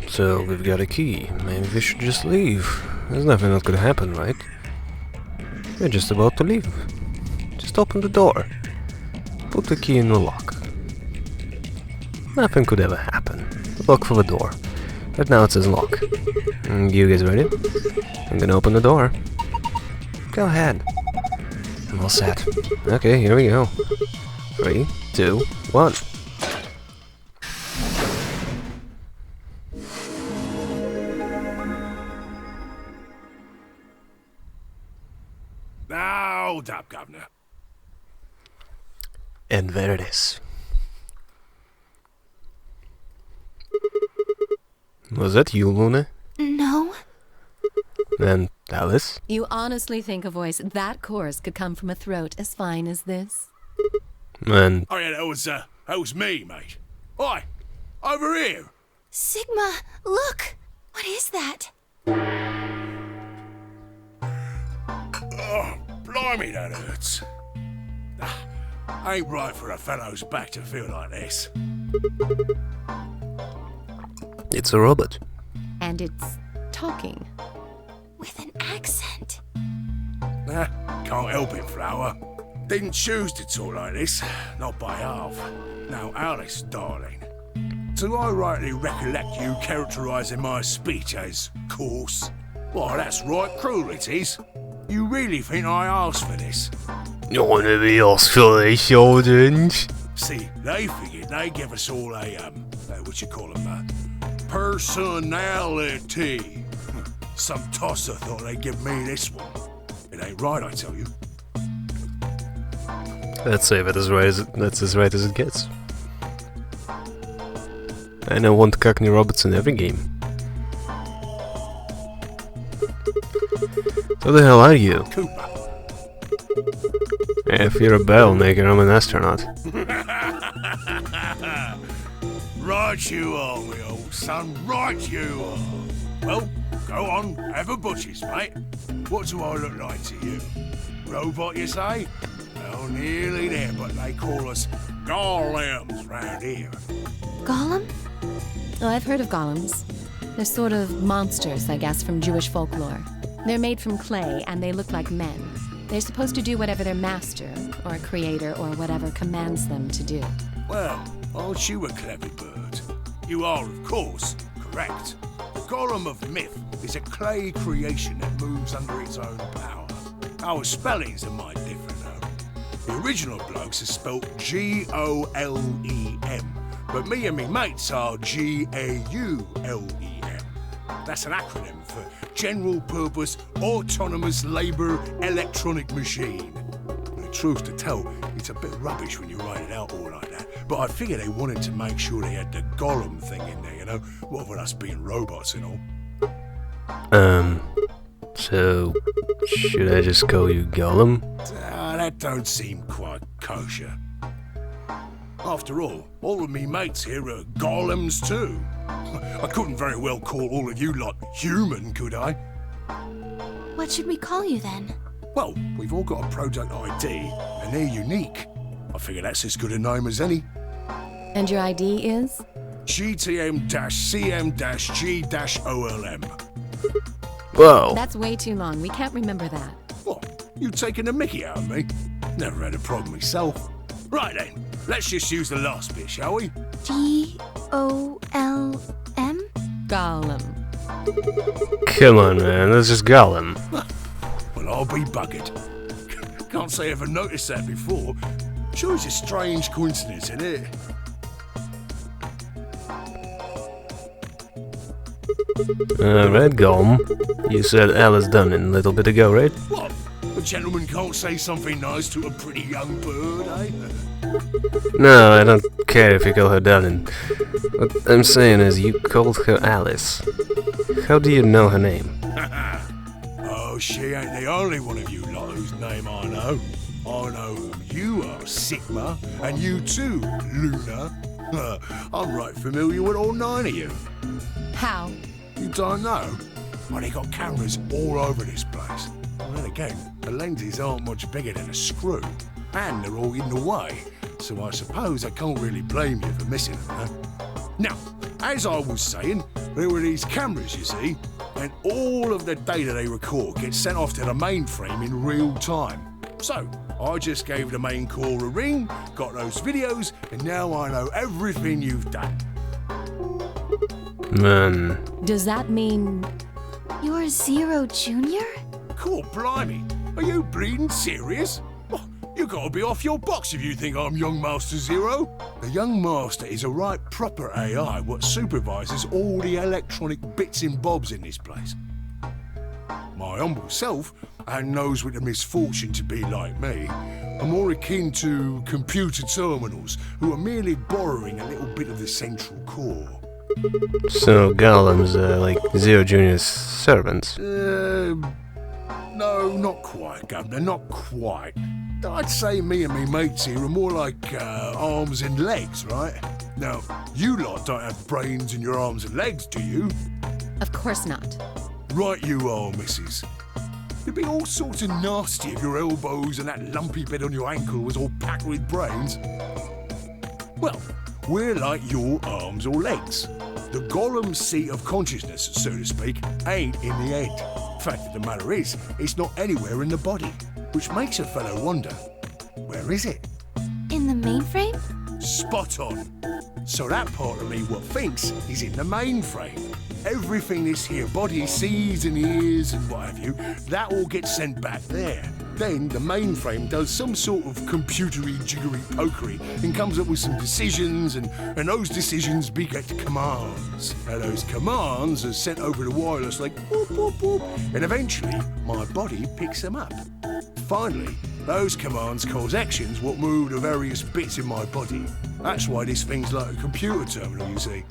So we've got a key. Maybe we should just leave. There's nothing that could happen, right? We're just about to leave. Just open the door. Put the key in the lock. Nothing could ever happen. Look for the door. But now it says lock. You guys ready? I'm gonna open the door. Go ahead. I'm all set. Okay, here we go. 3, 2, 1. Now, hold up, Governor. And there it is. Was that you, Luna? No. And Alice? You honestly think a voice that coarse could come from a throat as fine as this? And Oh yeah, that was me, mate. Oi, over here. Sigma, look! What is that? Oh, blimey, that hurts. Ain't right for a fellow's back to feel like this. it's a robot. And it's talking. With an accent. Can't help it, Flower. Didn't choose to talk like this, not by half. Now, Alice, darling, do I rightly recollect you characterising my speech as coarse? Why, that's right cruel it is. You really think I asked for this? You wanna be asked for these children's? See, they figured they'd give us all a, what you call them, personality. Some tosser thought they'd give me this one. It ain't right, I tell you. Let's say that's as right as it gets. I know one Cockney robots in every game. Who the hell are you? Cooper. If you're a bell maker, I'm an astronaut. Right you are, me old son, right you are. Well, go on, have a butcher's, mate. What do I look like to you? Robot, you say? Well, nearly there, but they call us golems round here. Golem? Oh, I've heard of golems. They're sort of monsters, I guess, from Jewish folklore. They're made from clay, and they look like men. They're supposed to do whatever their master, or creator, or whatever commands them to do. Well, aren't you a clever bird? You are, of course, correct. The golem of myth is a clay creation that moves under its own power. Our spellings are might different, though. The original blokes are spelt G-O-L-E-M, but me and me mates are G-A-U-L-E-M. That's an acronym for General Purpose Autonomous Labour Electronic Machine. The truth to tell, it's a bit rubbish when you write it out all like that, but I figure they wanted to make sure they had the golem thing in there, you know, what with us being robots and all. So should I just call you Gollum? That don't seem quite kosher. After all of me mates here are golems too. I couldn't very well call all of you lot human, could I? What should we call you then? Well, we've all got a product ID, and they're unique. I figure that's as good a name as any. And your ID is? GTM-CM-G-OLM. Whoa! That's way too long. We can't remember that. What? You taking the mickey out of me? Never had a problem myself. Right then, let's just use the last bit, shall we? G-O-L-M? Golem. Come on, man, that's just Gollum. Well, I'll be buggered. Can't say I ever noticed that before. Sure, it's a strange coincidence, isn't it? Alright, Gollum. You said Alice Dunning a little bit ago, right? What? A gentleman can't say something nice to a pretty young bird, eh? No, I don't care if you call her Dunning. What I'm saying is you called her Alice. How do you know her name? Oh, she ain't the only one of you lot whose name I know. I know who you are, Sigma, and you too, Luna. I'm right familiar with all 9 of you. How? You don't know? Well, they got cameras all over this place. And then again, the lenses aren't much bigger than a screw. And they're all in the way. So I suppose I can't really blame you for missing them, huh? Now, as I was saying, there were these cameras, you see, and all of the data they record gets sent off to the mainframe in real time. So, I just gave the main core a ring, got those videos, and now I know everything you've done. Man. Does that mean... You're Zero Junior? Cool, blimey. Are you bleeding serious? Oh, you gotta be off your box if you think I'm Young Master Zero. The Young Master is a right proper AI what supervises all the electronic bits and bobs in this place. My humble self, and those with the misfortune to be like me, are more akin to computer terminals who are merely borrowing a little bit of the central core. So golems are like Zero Junior's servants. No, not quite, Governor, not quite. I'd say me and me mates here are more like arms and legs, right? Now, you lot don't have brains in your arms and legs, do you? Of course not. Right you are, missus. It'd be all sorts of nasty if your elbows and that lumpy bit on your ankle was all packed with brains. Well, we're like your arms or legs. The golem's seat of consciousness, so to speak, ain't in the head. Fact of the matter is, it's not anywhere in the body, which makes a fellow wonder, where is it? In the mainframe? Spot on. So that part of me what thinks is in the mainframe. Everything this here body sees and hears and what have you, that all gets sent back there. Then the mainframe does some sort of computery jiggery pokery and comes up with some decisions, and those decisions beget commands. And those commands are sent over the wireless like whoop whoop whoop, and eventually my body picks them up. Finally, those commands cause actions what move the various bits in my body. That's why this thing's like a computer terminal, you see.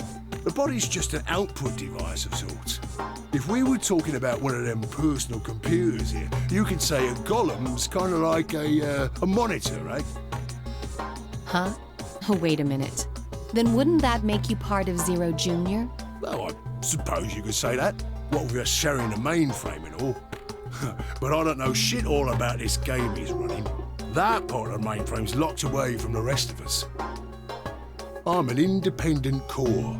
The body's just an output device of sorts. If we were talking about one of them personal computers here, you could say a golem's kind of like a monitor, right? Huh? Oh, wait a minute. Then wouldn't that make you part of Zero Junior? Well, I suppose you could say that. What with us sharing a mainframe and all. But I don't know shit all about this game he's running. That part of the mainframe's locked away from the rest of us. I'm an independent core.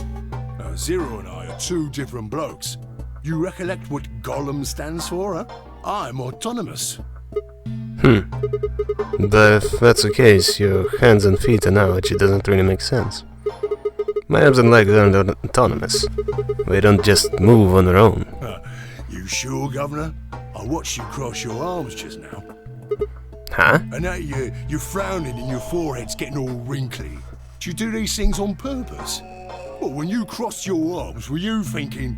Zero and I are two different blokes. You recollect what Golem stands for, huh? I'm autonomous. But if that's the case, your hands and feet analogy doesn't really make sense. My arms and legs aren't autonomous. They don't just move on their own. You sure, Governor? I watched you cross your arms just now. Huh? And now you're frowning and your forehead's getting all wrinkly. Do you do these things on purpose? Well, when you crossed your arms, were you thinking,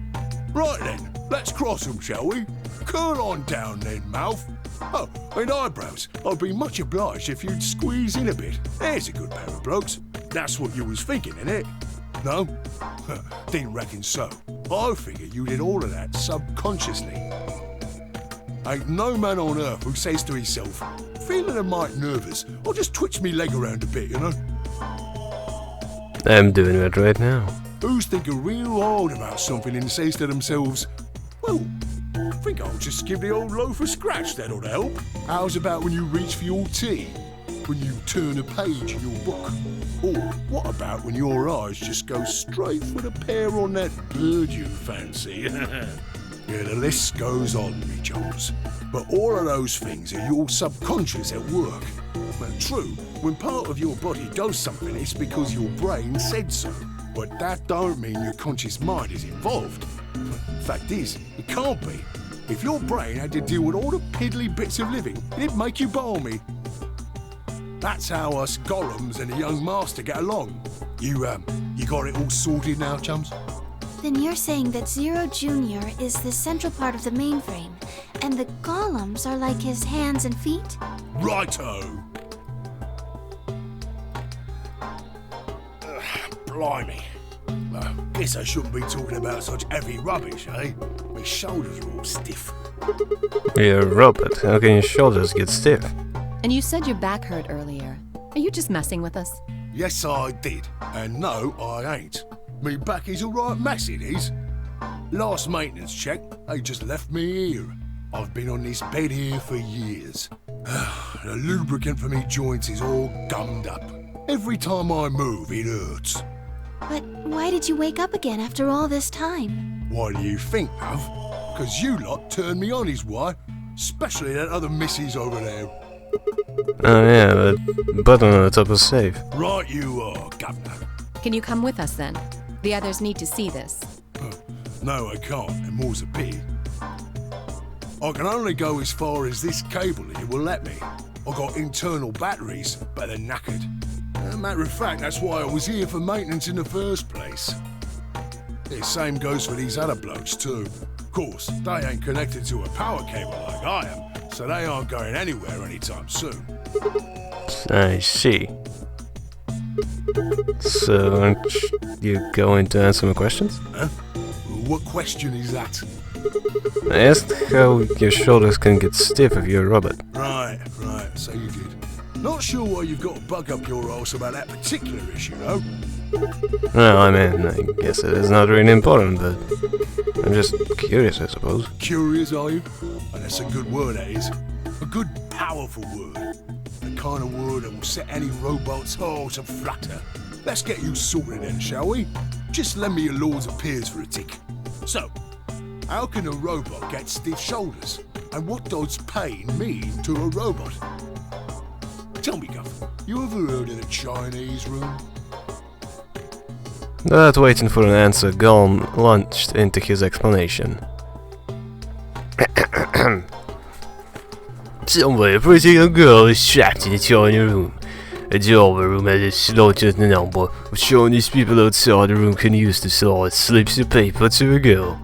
right then, let's cross them, shall we? Curl on down then, mouth. Oh, and eyebrows. I'd be much obliged if you'd squeeze in a bit. There's a good pair of blokes. That's what you was thinking, innit? No? Didn't reckon so. I figure you did all of that subconsciously. Ain't no man on earth who says to himself, feeling a mite nervous, I'll just twitch me leg around a bit, you know? I'm doing that right now. Who's thinking real hard about something and says to themselves, well, I think I'll just give the old loaf a scratch, that'll help. How's about when you reach for your tea? When you turn a page in your book? Or what about when your eyes just go straight for the pear on that bird you fancy? Yeah, the list goes on, me chums. But all of those things are your subconscious at work. Well, true, when part of your body does something, it's because your brain said so. But that don't mean your conscious mind is involved. Fact is, it can't be. If your brain had to deal with all the piddly bits of living, it'd make you balmy. That's how us golems and the young master get along. You got it all sorted now, chums? Then you're saying that Zero Junior is the central part of the mainframe, and the golems are like his hands and feet? Righto! Blimey. Guess I shouldn't be talking about such heavy rubbish, eh? My shoulders are all stiff. You're a robot. How can your shoulders get stiff? And you said your back hurt earlier. Are you just messing with us? Yes, I did. And no, I ain't. Me back is all right mess, it is. Last maintenance check, they just left me here. I've been on this bed here for years. The lubricant for me joints is all gummed up. Every time I move, it hurts. But why did you wake up again after all this time? Why do you think, love? Because you lot turned me on is why. Especially that other missus over there. Oh yeah, that button on the top is safe. Right you are, Governor. Can you come with us then? The others need to see this. No, I can't, and more's a pity. I can only go as far as this cable here will let me. I got internal batteries, but they're knackered. Matter of fact, that's why I was here for maintenance in the first place. The same goes for these other blokes too. Of course, they ain't connected to a power cable like I am, so they aren't going anywhere anytime soon. I see. So, aren't you going to answer my questions? Huh? What question is that? I asked how your shoulders can get stiff if you're a robot. Right, so you did. Not sure why you've got to bug up your arse about that particular issue, though. Well, I mean, I guess it is not really important, but I'm just curious, I suppose. Curious, are you? And that's a good word, that is. A good, powerful word. The kind of word that will set any robot's heart to flutter. Let's get you sorted then, shall we? Just lend me your Lords of Peers for a tick. So, how can a robot get stiff shoulders? And what does pain mean to a robot? Tell me, Guff, you ever heard of the Chinese room? Without waiting for an answer, Gollum launched into his explanation. Somewhere a pretty young girl is trapped in a tiny room. A door of the room has a slot with a number, which Chinese people outside the room can use to slide slips of paper to a girl.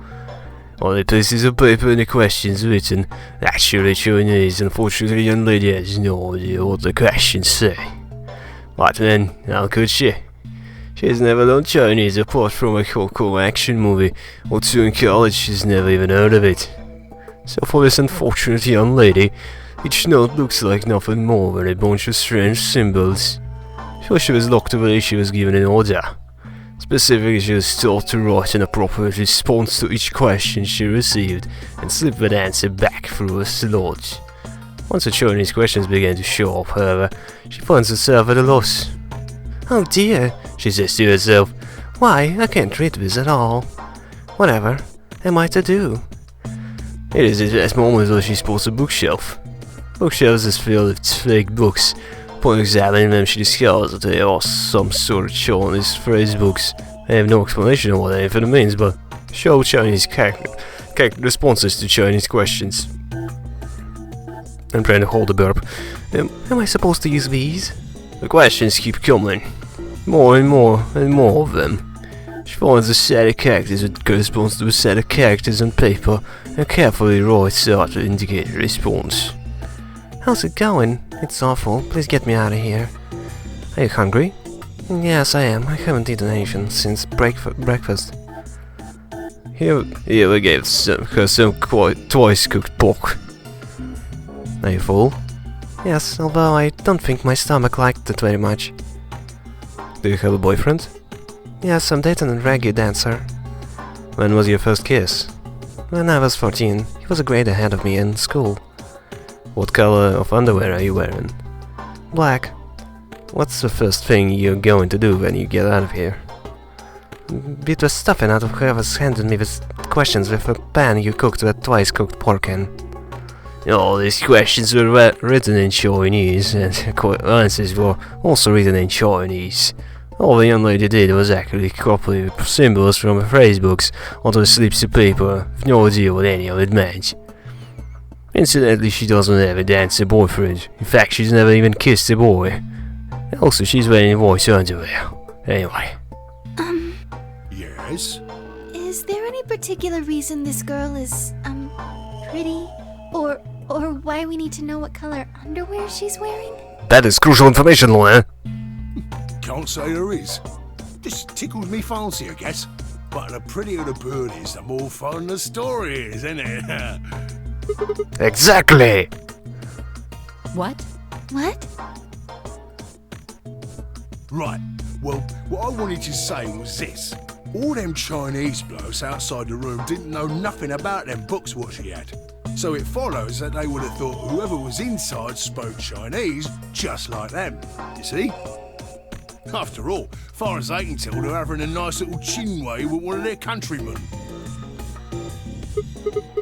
On the pieces of paper and the questions written, actually Chinese, unfortunately the young lady has no idea what the questions say. But then, how could she? She has never learned Chinese apart from a cool action movie or two in college. She's never even heard of it. So for this unfortunate young lady, each note looks like nothing more than a bunch of strange symbols. So she was locked away. She was given an order. Specifically, she was taught to write an appropriate response to each question she received and slip that answer back through a slot. Once the Chinese questions began to show up, however, she finds herself at a loss. "Oh dear," she says to herself. "Why, I can't read this at all. Whatever am I to do?" It is at this moment that she spots a bookshelf. Bookshelves is filled with fake books. Upon examining them, she discovers that they are some sort of Chinese phrase books. I have no explanation of what anything means, but show Chinese character responses to Chinese questions. I'm trying to hold a burp. Am I supposed to use these? The questions keep coming. More and more and more of them. She finds a set of characters that corresponds to a set of characters on paper and carefully writes out to indicate a response. "How's it going? It's awful. Please get me out of here." "Are you hungry?" "Yes, I am. I haven't eaten anything since breakfast." Here we gave her some twice cooked pork. "Are you full?" "Yes, although I don't think my stomach liked it very much." "Do you have a boyfriend?" "Yes, I'm dating a reggae dancer." "When was your first kiss?" "When I was 14. He was a grade ahead of me in school." "What color of underwear are you wearing?" "Black." "What's the first thing you're going to do when you get out of here?" "Beat the stuffing out of whoever's handed me these questions with a pan you cooked that twice cooked pork in." All these questions were written in Chinese, and answers were also written in Chinese. All the young lady did was actually copy symbols from her phrase books onto slips of paper, with no idea what any of it meant. Incidentally, she doesn't have a dancer boyfriend. In fact, she's never even kissed a boy. Also, she's wearing white underwear. Anyway. Yes? Is there any particular reason this girl is, pretty? Or why we need to know what color underwear she's wearing? That is crucial information, lawyer. Can't say there is. Just tickles me fancy, I guess. But the prettier the bird is, the more fun the story is, isn't it? Exactly! What? What? Right. Well, what I wanted to say was this. All them Chinese blokes outside the room didn't know nothing about them books what she had. So it follows that they would have thought whoever was inside spoke Chinese just like them. You see? After all, far as I can tell, they're having a nice little chinway with one of their countrymen.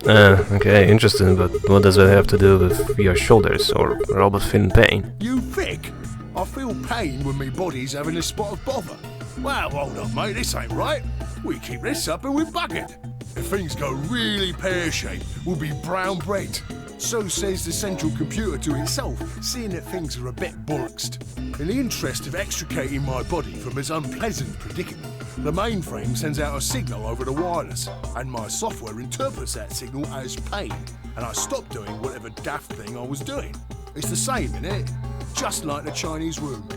Okay, interesting, but what does that have to do with your shoulders, or Robert feeling pain? You thick? I feel pain when my body's having a spot of bother. Well, hold up, mate, this ain't right. We keep this up and we're buggered. If things go really pear-shaped, we'll be brown bread. So says the central computer to itself, seeing that things are a bit bollocksed. In the interest of extricating my body from its unpleasant predicament, the mainframe sends out a signal over the wireless, and my software interprets that signal as pain, and I stop doing whatever daft thing I was doing. It's the same, innit? Just like the Chinese room.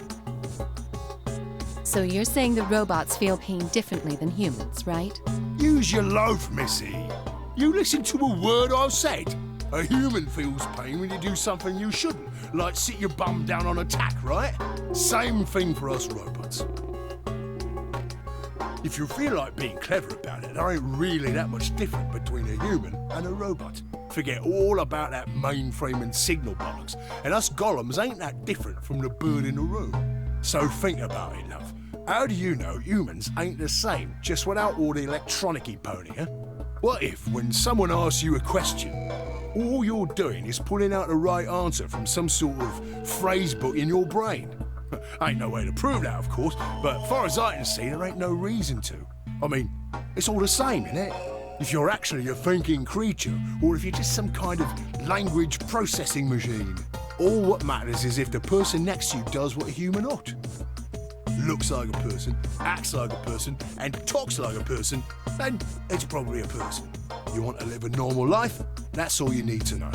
So you're saying the robots feel pain differently than humans, right? Use your loaf, missy. You listen to a word I've said. A human feels pain when you do something you shouldn't, like sit your bum down on a tack, right? Same thing for us robots. If you feel like being clever about it, there ain't really that much different between a human and a robot. Forget all about that mainframe and signal bollocks, and us golems ain't that different from the bird in the room. So think about it, love. How do you know humans ain't the same, just without all the electronic-y pony, huh? What if, when someone asks you a question, all you're doing is pulling out the right answer from some sort of phrase book in your brain? Ain't no way to prove that, of course, but far as I can see, there ain't no reason to. I mean, it's all the same, innit? If you're actually a thinking creature, or if you're just some kind of language processing machine. All what matters is if the person next to you does what a human ought. Looks like a person, acts like a person, and talks like a person, then it's probably a person. You want to live a normal life? That's all you need to know.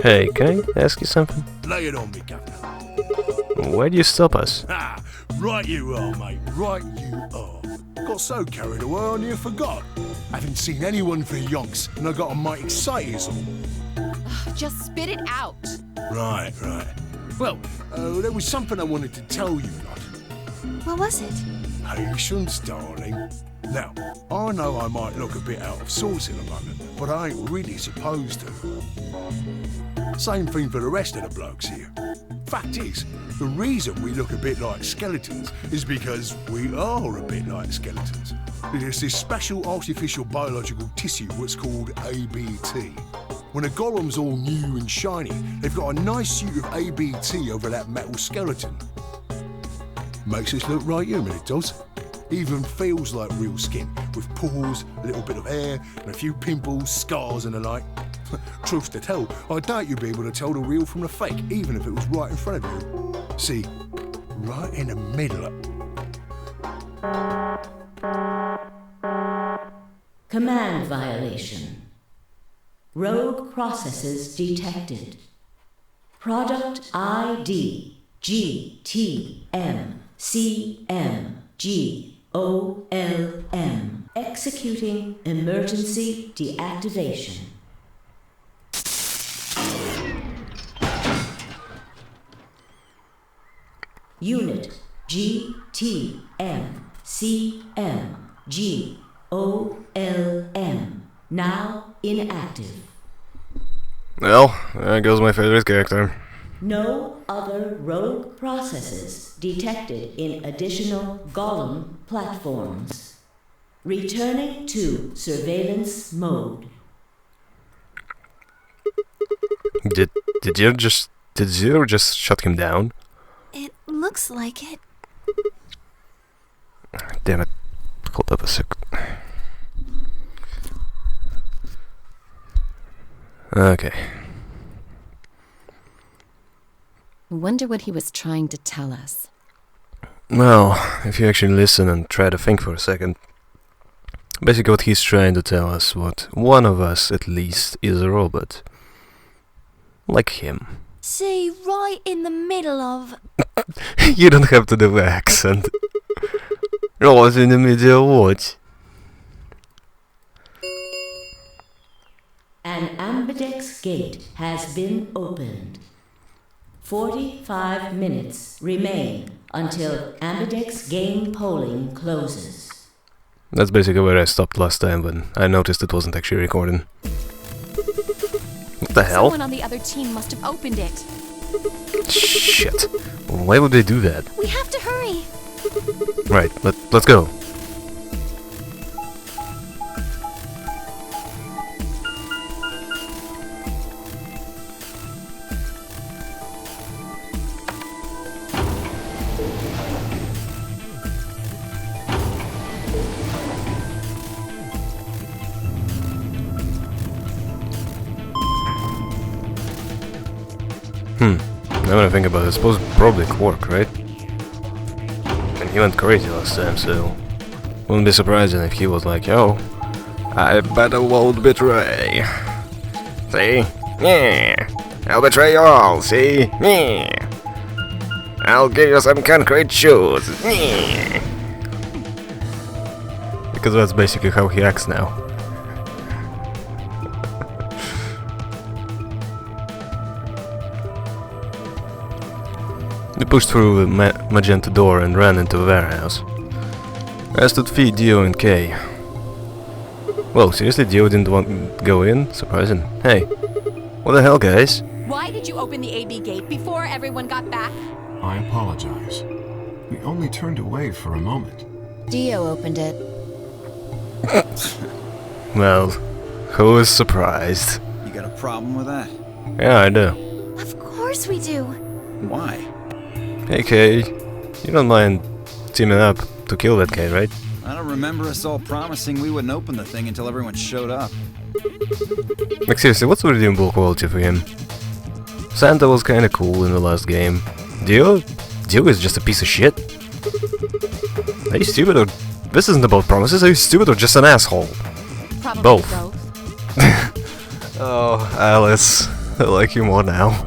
Hey, can I ask you something? Lay it on me, Governor. Why do you stop us? Ah, right you are, mate, right you are. Got so carried away I near forgot. Haven't seen anyone for yonks, and I got a mighty excited as all. Just spit it out. Right. Well, there was something I wanted to tell you, lot. What was it? Patience, darling. Now, I know I might look a bit out of sorts in a moment, but I ain't really supposed to. Same thing for the rest of the blokes here. Fact is, the reason we look a bit like skeletons is because we are a bit like skeletons. There's this special artificial biological tissue what's called ABT. When a golem's all new and shiny, they've got a nice suit of ABT over that metal skeleton. Makes us look right human, it does. Even feels like real skin, with pores, a little bit of hair, and a few pimples, scars and the like. Truth to tell, I doubt you'd be able to tell the real from the fake, even if it was right in front of you. See, right in the middle. Command violation. Rogue processes detected. Product ID GTMCMGOLM. Executing emergency deactivation. Unit GTMCMGOLM. Now inactive. Well, there goes my favorite character. No other rogue processes detected in additional Golem platforms. Returning to surveillance mode. Did you just shut him down? It looks like it. Damn it. Hold up a sec. Okay. Wonder what he was trying to tell us. Well, if you actually listen and try to think for a second, basically what he's trying to tell us, what one of us at least is a robot. Like him. See, right in the middle of... You don't have to do the accent. Right in the middle of what? An ambidex gate has been opened. 45 minutes remain until ambidex game polling closes. That's basically where I stopped last time when I noticed it wasn't actually recording. What the hell? Someone on the other team must have opened it. Shit. Why would they do that? We have to hurry. Right, let's go. Now when I think about it, I suppose probably Quark, right? And he went crazy last time, so wouldn't be surprising if he was like, yo, I better won't betray. See? Yeah. I'll betray you all, see? Yeah. I'll give you some concrete shoes. Yeah. Because that's basically how he acts now. We pushed through the magenta door and ran into the warehouse. I stood feet Dio and Kay. Well, seriously, Dio didn't want to go in? Surprising. Hey, what the hell, guys? Why did you open the AB gate before everyone got back? I apologize. We only turned away for a moment. Dio opened it. Well, who is surprised? You got a problem with that? Yeah, I do. Of course we do. Why? Hey, Kay, you don't mind teaming up to kill that guy, right? I don't remember us all promising we wouldn't open the thing until everyone showed up. Like, seriously, what's the redeemable quality for him? Santa was kinda cool in the last game. Dio is just a piece of shit. Are you stupid or... This isn't about promises, are you stupid or just an asshole? Probably Both. both. Oh, Alice, I like you more now.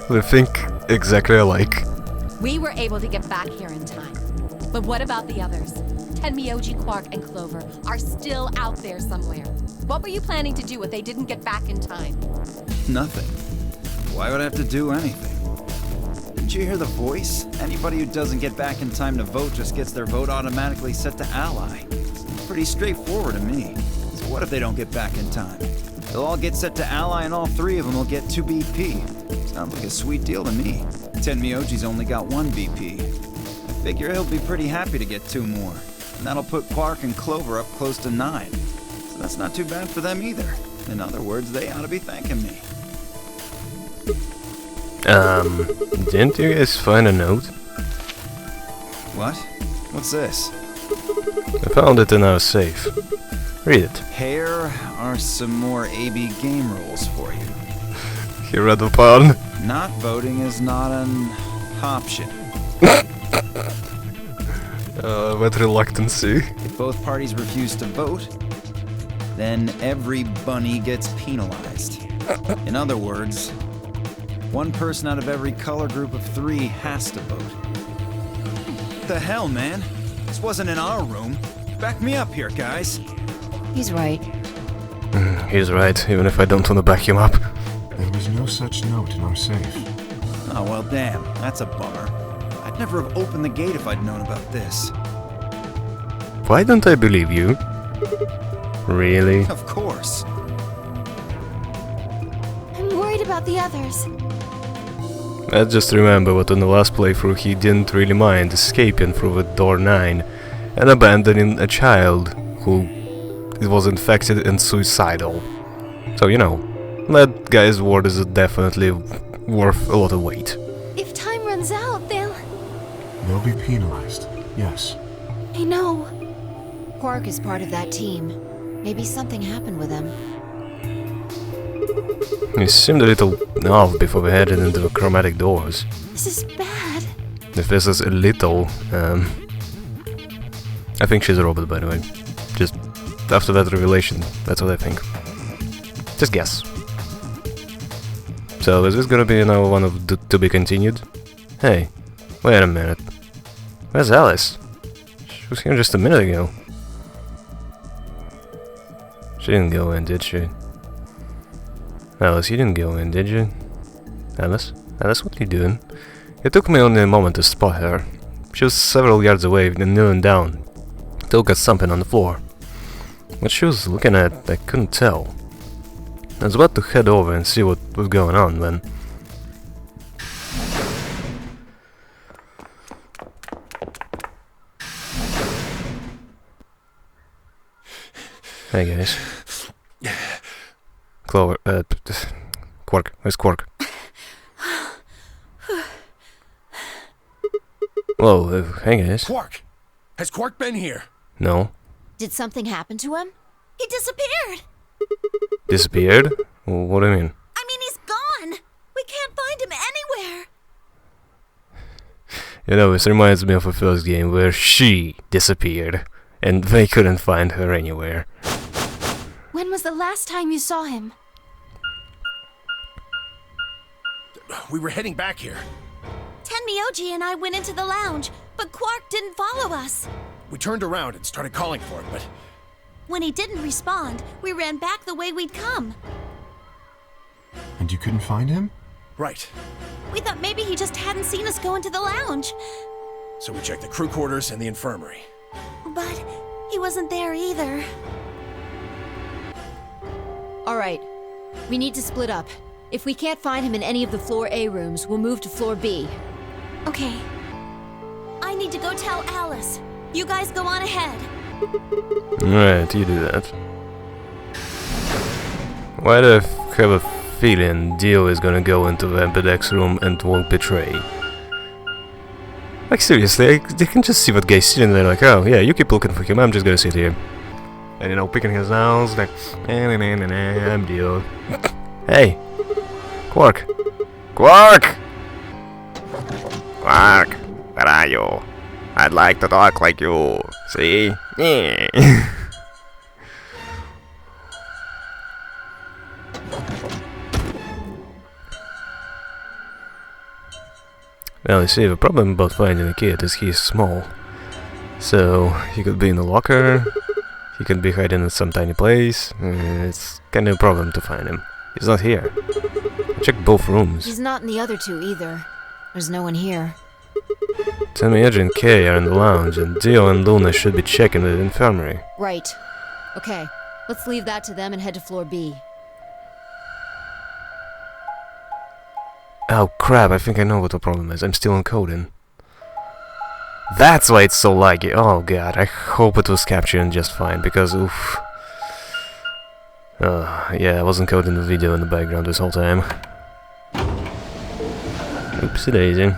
We think exactly alike. We were able to get back here in time. But what about the others? Tenmyoji, Quark, and Clover are still out there somewhere. What were you planning to do if they didn't get back in time? Nothing. Why would I have to do anything? Didn't you hear the voice? Anybody who doesn't get back in time to vote just gets their vote automatically set to ally. It's pretty straightforward to me. So what if they don't get back in time? They'll all get set to ally and all three of them will get 2 BP. Sounds like a sweet deal to me. Tenmyoji's only got 1 BP. I figure he'll be pretty happy to get 2 more. And that'll put Quark and Clover up close to 9. So that's not too bad for them either. In other words, they ought to be thanking me. Didn't you guys find a note? What? What's this? I found it in our safe. Read it. Here are some more AB game rules for you. He read the pun. Not voting is not an option. With reluctancy. If both parties refuse to vote, then every bunny gets penalized. In other words, 1 person out of every color group of 3 has to vote. What the hell, man? This wasn't in our room. Back me up here, guys. He's right. He's right, even if I don't want to back him up. There was no such note in our safe. Oh, well, damn. That's a bummer. I'd never have opened the gate if I'd known about this. Why don't I believe you? Really? Of course. I'm worried about the others. I just remember what in the last playthrough he didn't really mind escaping through the door 9 and abandoning a child who was infected and suicidal. So, you know, that guy's word is definitely worth a lot of weight. If time runs out, they'll... They'll be penalized, yes. I know. Quark is part of that team. Maybe something happened with him. He seemed a little off before we headed into the chromatic doors. This is bad. If this is a little, I think she's a robot, by the way. Just after that revelation, that's what I think. Just guess. So, is this gonna be another one of the to be continued? Hey, wait a minute. Where's Alice? She was here just a minute ago. She didn't go in, did she? Alice, you didn't go in, did you? Alice? Alice, what are you doing? It took me only a moment to spot her. She was several yards away and kneeling down, Still got something on the floor. What she was looking at, I couldn't tell. I was about to head over and see what was going on when... Hey guys. Clover, Quark, where's Quark? Whoa, hey guys. Quark! Has Quark been here? No. Did something happen to him? He disappeared! Disappeared? What do you mean? I mean, he's gone! We can't find him anywhere! You know, this reminds me of a first game where she disappeared, and they couldn't find her anywhere. When was the last time you saw him? We were heading back here. Tenmyoji and I went into the lounge, but Quark didn't follow us. We turned around and started calling for him, but... When he didn't respond, we ran back the way we'd come. And you couldn't find him? Right. We thought maybe he just hadn't seen us go into the lounge. So we checked the crew quarters and the infirmary. But he wasn't there either. Alright, we need to split up. If we can't find him in any of the floor A rooms, we'll move to floor B. Okay. I need to go tell Alice. You guys go on ahead. Alright, you do that. Why do I have a feeling Dio is gonna go into the Ampedex room and won't betray? Like seriously, they can just see what guy's sitting there like, oh yeah, you keep looking for him, I'm just gonna sit here. And you know, picking his nose, like, I'm Dio. Hey! Quark! Quark! Quark! Where are you? I'd like to talk like you. See? Yeah. Well, you see, the problem about finding a kid is he's small. So, he could be in a locker, he could be hiding in some tiny place. It's kind of a problem to find him. He's not here. I checked both rooms. He's not in the other two either. There's no one here. Tenmyoji and Kay are in the lounge, and Dio and Luna should be checking the infirmary. Right. Okay, let's leave that to them and head to floor B. Oh crap, I think I know what the problem is. I'm still encoding. That's why it's so laggy. Oh god, I hope it was capturing just fine, because oof. Yeah, I was encoding the video in the background this whole time. Oopsie daisy.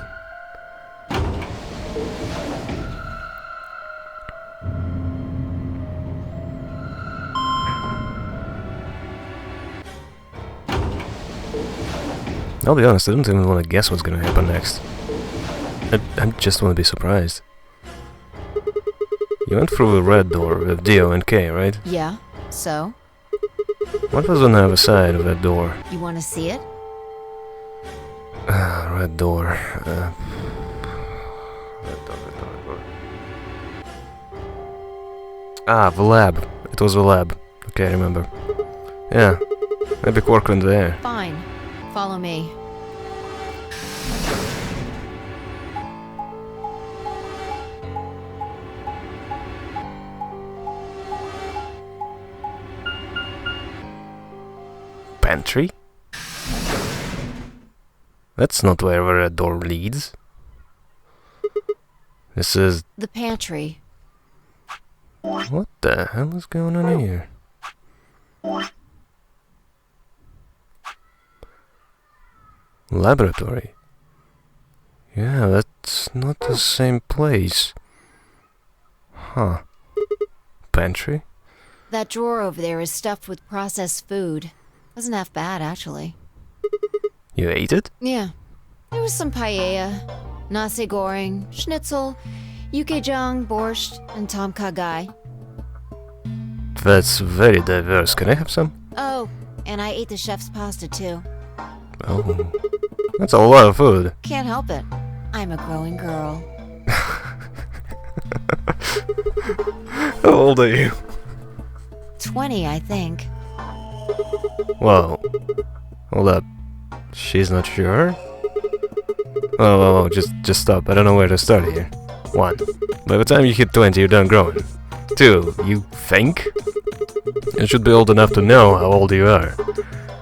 I'll be honest, I don't even want to guess what's gonna happen next. I just want to be surprised. You went through the red door with Dio and Kay, right? Yeah, so? What was on the other side of that door? You want to see it? Red door. Red door. Ah, the lab. It was the lab. Okay, I remember. Yeah, maybe Quark went there. Fine. Follow me. Pantry? That's not where the red door leads. This is... The pantry. What the hell is going on here? Laboratory. Yeah, that's not the same place. Huh. Pantry? That drawer over there is stuffed with processed food. Wasn't half bad, actually. You ate it? Yeah. There was some paella, nasi goreng, schnitzel, yukejang, borscht, and tom kha gai. That's very diverse. Can I have some? Oh, and I ate the chef's pasta, too. Oh. That's a lot of food. Can't help it. I'm a growing girl. How old are you? 20, I think. Whoa. Hold up. She's not sure? Whoa, just stop. I don't know where to start here. 1. By the time you hit 20, you're done growing. 2, you think? You should be old enough to know how old you are.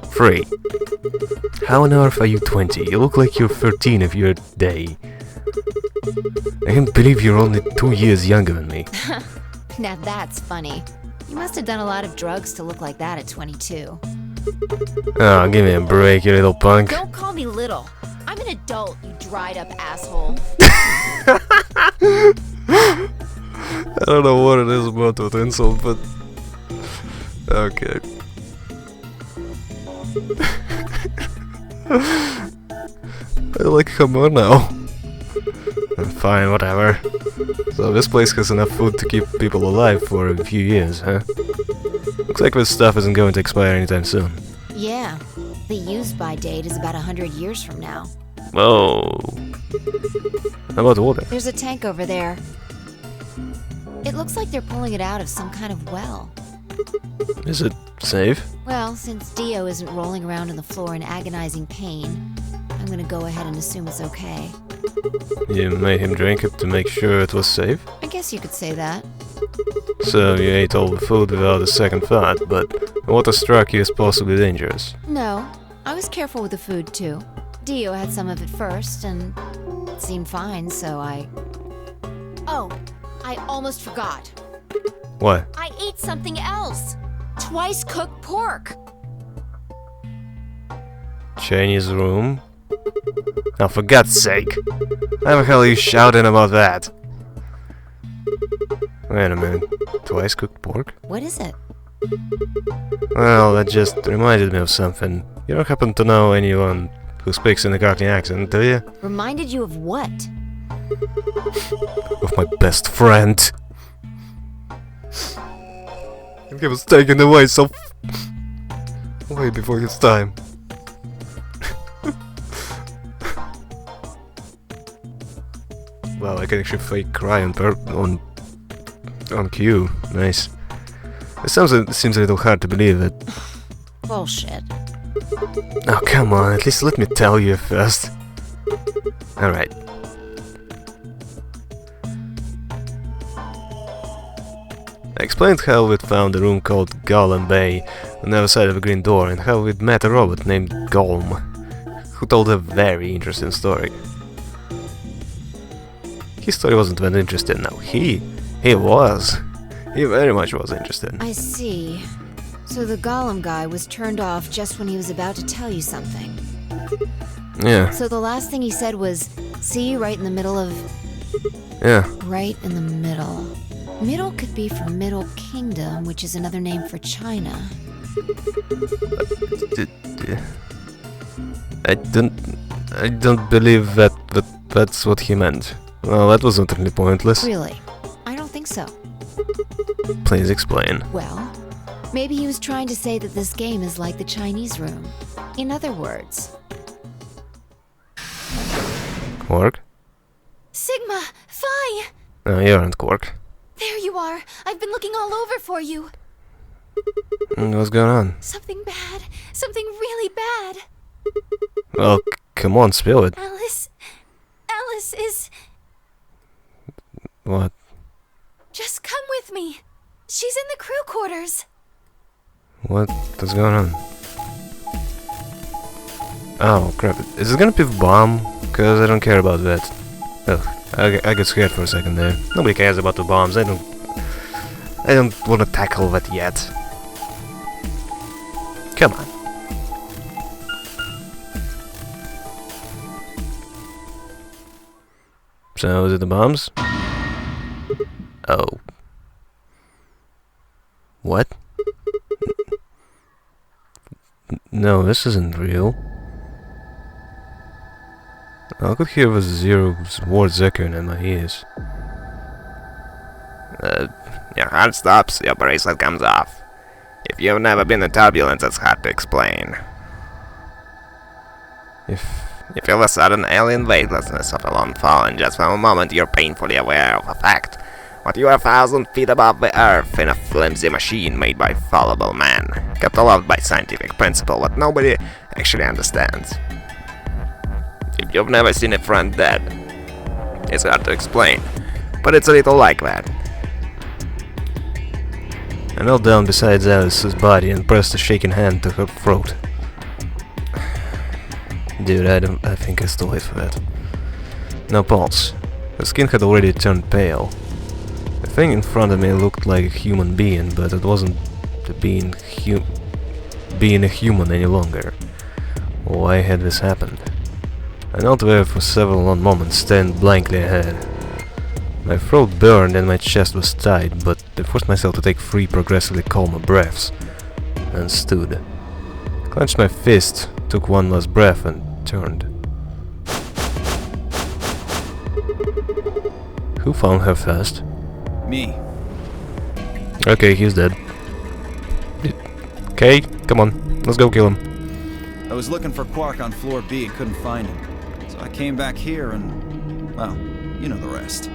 3. How on earth are you 20? You look like you're 13 if you're a day. I can't believe you're only 2 years younger than me. Now that's funny. You must have done a lot of drugs to look like that at 22. Oh, give me a break, you little punk. Don't call me little. I'm an adult, you dried up asshole. I don't know what it is about that insult, but... Okay. Like, come on now. Fine, whatever. So this place has enough food to keep people alive for a few years, huh? Looks like this stuff isn't going to expire anytime soon. Yeah, the use-by date is about 100 years from now. Whoa. How about water? There's a tank over there. It looks like they're pulling it out of some kind of well. Is it safe? Well, since Dio isn't rolling around on the floor in agonizing pain, I'm gonna go ahead and assume it's okay. You made him drink it to make sure it was safe? I guess you could say that. So you ate all the food without a second thought, but water struck you as possibly dangerous. No, I was careful with the food too. Dio had some of it first, and it seemed fine, so I... Oh, I almost forgot. What? I ate something else! Twice cooked pork! Chinese room? Oh, for God's sake! Why the hell are you shouting about that? Wait a minute. Twice cooked pork? What is it? Well, that just reminded me of something. You don't happen to know anyone who speaks in a Cockney accent, do you? Reminded you of what? Of my best friend. And he was taken away so way before his time. Wow, I can actually fake cry on cue. Nice. It seems a little hard to believe it. Bullshit. Oh, come on, at least let me tell you first. Alright. I explained how we'd found a room called Golem Bay on the other side of a green door, and how we'd met a robot named Golem, who told a very interesting story. His story wasn't that interesting, no, he was. He very much was interested. I see. So the Golem guy was turned off just when he was about to tell you something. Yeah. So the last thing he said was, see, right in the middle of... Yeah. Right in the middle. Middle could be for Middle Kingdom, which is another name for China. I don't believe that's what he meant. Well, that was utterly pointless. Really? I don't think so. Please explain. Well, maybe he was trying to say that this game is like the Chinese room. In other words... Quark? Sigma! Phi! No, you aren't Quark. There you are! I've been looking all over for you! What's going on? Something bad. Something really bad. Well, come on, spill it. Alice is... What? Just come with me. She's in the crew quarters. What's going on? Oh, crap. Is it gonna be a bomb? Because I don't care about that. Ugh, I got scared for a second there. Nobody cares about the bombs. I don't want to tackle that yet. Come on. So, is it the bombs? Oh. What? No, this isn't real. I could hear the zero's words echoing in my ears. Your heart stops, your bracelet comes off. If you've never been in turbulence, it's hard to explain. You feel the sudden alien weightlessness of a lone fall, and just for a moment you're painfully aware of a fact. But you are 1,000 feet above the earth in a flimsy machine made by fallible man, kept aloft by scientific principle that nobody actually understands. If you've never seen a friend dead, it's hard to explain, but it's a little like that. I knelt down beside Alice's body and pressed a shaking hand to her throat. Dude, I think I still wait for that. No pulse. Her skin had already turned pale. The thing in front of me looked like a human being, but it wasn't being a human any longer. Why had this happened? I knelt there for several long moments, staring blankly ahead. My throat burned and my chest was tight, but I forced myself to take 3 progressively calmer breaths, and stood. Clenched my fist, took one last breath, and turned. Who found her first? Me. Okay, he's dead. Okay, come on, let's go kill him. I was looking for Quark on floor B and couldn't find him. So I came back here and, well, you know the rest.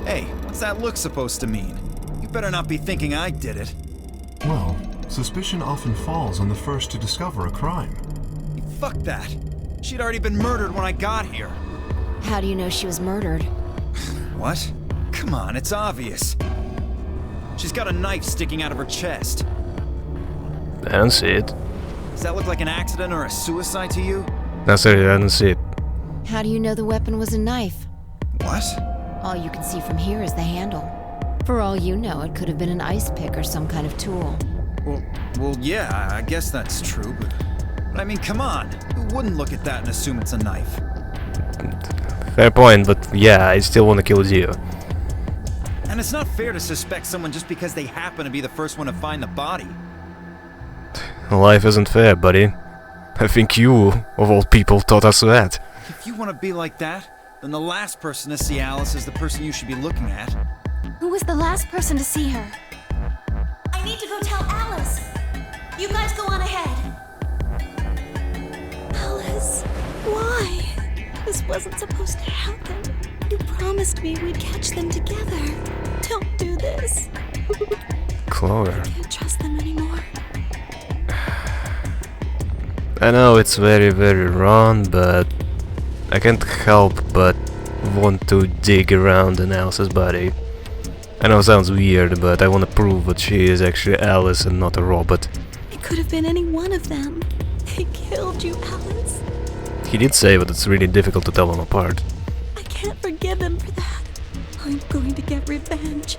Hey, what's that look supposed to mean? You better not be thinking I did it. Well, suspicion often falls on the first to discover a crime. Fuck that. She'd already been murdered when I got here. How do you know she was murdered? What? Come on, it's obvious. She's got a knife sticking out of her chest. I don't see it. Does that look like an accident or a suicide to you? No, sorry, I don't see it. How do you know the weapon was a knife? What? All you can see from here is the handle. For all you know, it could have been an ice pick or some kind of tool. Well, yeah, I guess that's true, but I mean, come on. Who wouldn't look at that and assume it's a knife? Fair point, but yeah, I still want to kill you. And it's not fair to suspect someone just because they happen to be the first one to find the body. Life isn't fair, buddy. I think you, of all people, taught us that. If you want to be like that, then the last person to see Alice is the person you should be looking at. Who was the last person to see her? I need to go tell Alice. You guys go on ahead. Alice, why? This wasn't supposed to happen. You promised me we'd catch them together. Don't do this. Clover. I can't trust them anymore. I know it's very, very wrong, but I can't help but want to dig around in Alice's body. I know it sounds weird, but I want to prove that she is actually Alice and not a robot. It could have been any one of them. They killed you, Alice. He did say that it's really difficult to tell them apart. I can't forgive him for that. I'm going to get revenge.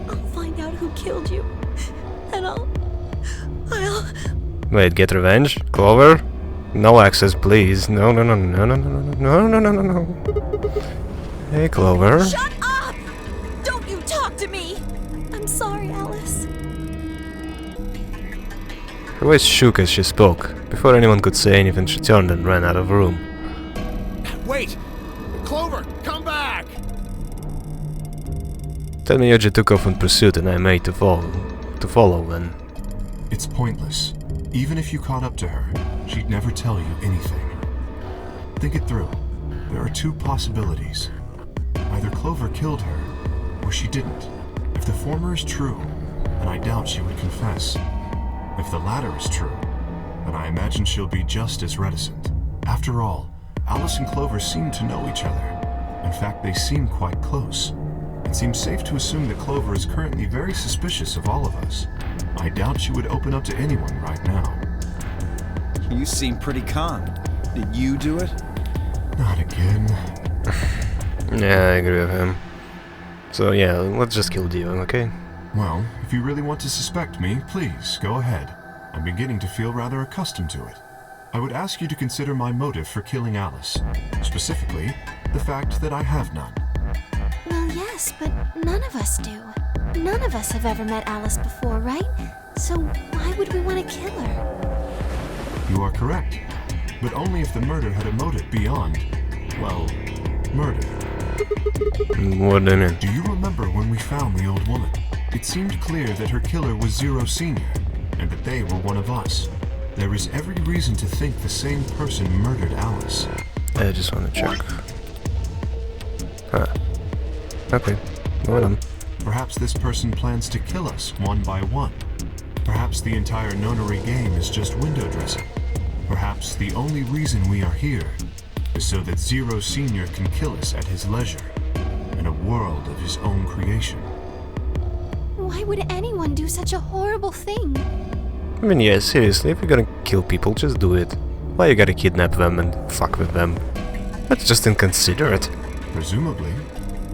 I'll find out who killed you. And I'll... Wait, get revenge? Clover? No access, please. No, no, no, no, no, no, no, no, no, no, no. Hey, Clover. Shut up! Don't you talk to me! I'm sorry, Alice. Her voice shook as she spoke. Before anyone could say anything, she turned and ran out of the room. Wait! Clover, come back! Tell me Yoji took off in pursuit and I made to follow then. It's pointless. Even if you caught up to her, she'd never tell you anything. Think it through. There are 2 possibilities. Either Clover killed her, or she didn't. If the former is true, then I doubt she would confess. If the latter is true, then I imagine she'll be just as reticent. After all, Alice and Clover seem to know each other. In fact, they seem quite close. It seems safe to assume that Clover is currently very suspicious of all of us. I doubt she would open up to anyone right now. You seem pretty calm. Did you do it? Not again. Yeah, I agree with him. So yeah, let's just kill Dio, okay? Well, if you really want to suspect me, please, go ahead. I'm beginning to feel rather accustomed to it. I would ask you to consider my motive for killing Alice. Specifically, the fact that I have none. Well, yes, but none of us do. None of us have ever met Alice before, right? So why would we want to kill her? You are correct. But only if the murder had a motive beyond, well, murder. What do you mean? Do you remember when we found the old woman? It seemed clear that her killer was Zero Senior, and that they were one of us. There is every reason to think the same person murdered Alice. I just want to check. Huh. Okay, go on. Perhaps this person plans to kill us one by one. Perhaps the entire nonary game is just window dressing. Perhaps the only reason we are here is so that Zero Senior can kill us at his leisure, in a world of his own creation. Why would anyone do such a horrible thing? I mean, yeah, seriously, if you're gonna kill people, just do it. Why you gotta kidnap them and fuck with them? That's just inconsiderate. Presumably,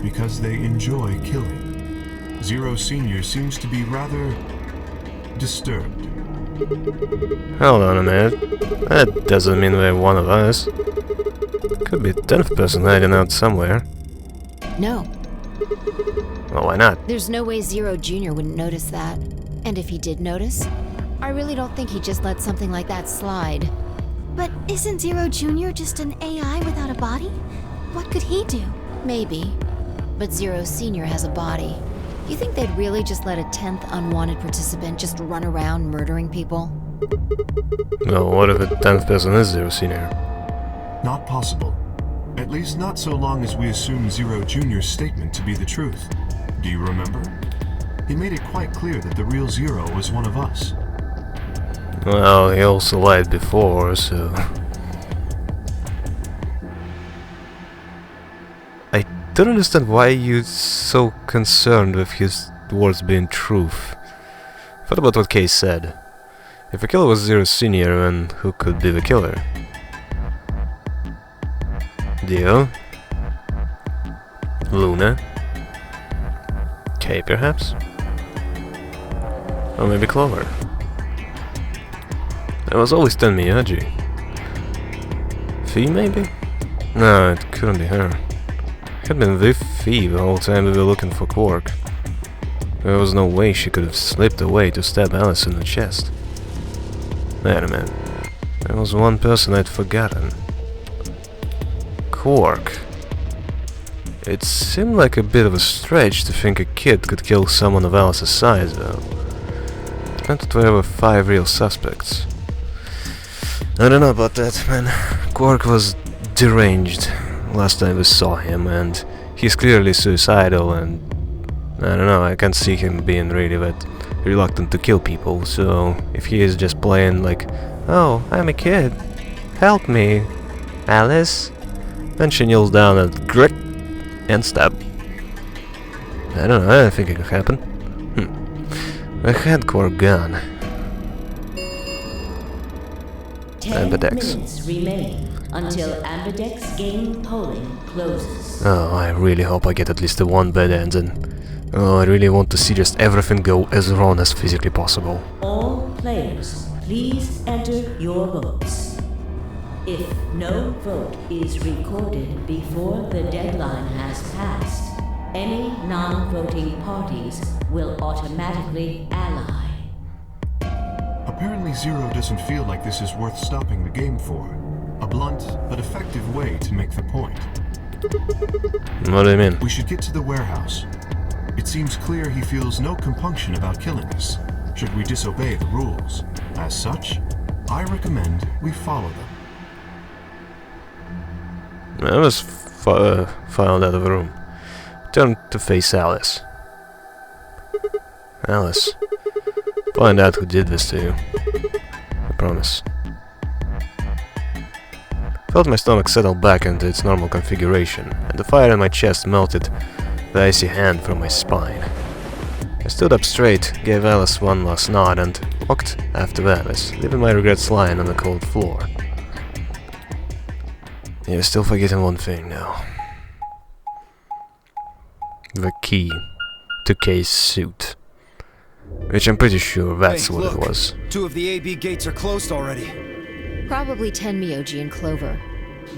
because they enjoy killing. Zero Senior seems to be rather disturbed. Hold on a minute. That doesn't mean they're one of us. Could be a 10th person hiding out somewhere. No, Well, why not? there's no way Zero Jr. wouldn't notice that. And if he did notice, I really don't think he'd just let something like that slide. But isn't Zero Jr. just an AI without a body? What could he do? Maybe. But Zero Sr. has a body. You think they'd really just let a 10th unwanted participant just run around murdering people? Well, what if a 10th person is Zero Senior? Not possible. At least not so long as we assume Zero Jr.'s statement to be the truth. Do you remember? He made it quite clear that the real Zero was one of us. Well, he also lied before, so... I don't understand why you're so concerned with his words being truth. What about what Kay said? If the killer was Zero Senior, then who could be the killer? Dio? Luna? Kay, perhaps? Or maybe Clover? There was always 10 Miyagi. Fee, maybe? No, it couldn't be her. It had been with Fee the whole time we were looking for Quark. There was no way she could have slipped away to stab Alice in the chest. Wait a minute. There was one person I'd forgotten. Quark. It seemed like a bit of a stretch to think a kid could kill someone of Alice's size, though. It meant that there were 5 real suspects. I don't know about that, man. Quark was deranged last time we saw him, and he's clearly suicidal, and I don't know, I can't see him being really that reluctant to kill people, so if he is just playing like, oh, I'm a kid, help me, Alice, then she kneels down and grit and stab. I don't know, I don't think it could happen. I had Quark gone. 10 Ambidex. minutes remain until Ambidex game polling closes. Oh, I really hope I get at least the one bad ending. Oh, I really want to see just everything go as wrong as physically possible. All players, please enter your votes. If no vote is recorded before the deadline has passed, any non-voting parties will automatically ally. Apparently Zero doesn't feel like this is worth stopping the game for. A blunt but effective way to make the point. What do you mean? We should get to the warehouse. It seems clear he feels no compunction about killing us, should we disobey the rules. As such, I recommend we follow them. I was filed out of the room. Turn to face Alice. Alice, find out who did this to you. I promise. Felt my stomach settle back into its normal configuration, and the fire in my chest melted the icy hand from my spine. I stood up straight, gave Alice one last nod, and walked after Alice, leaving my regrets lying on the cold floor. You're still forgetting one thing now. The key to Kay's suit. Which I'm pretty sure that's what it was. 2 of the AB gates are closed already. Probably 10 Myoji and Clover.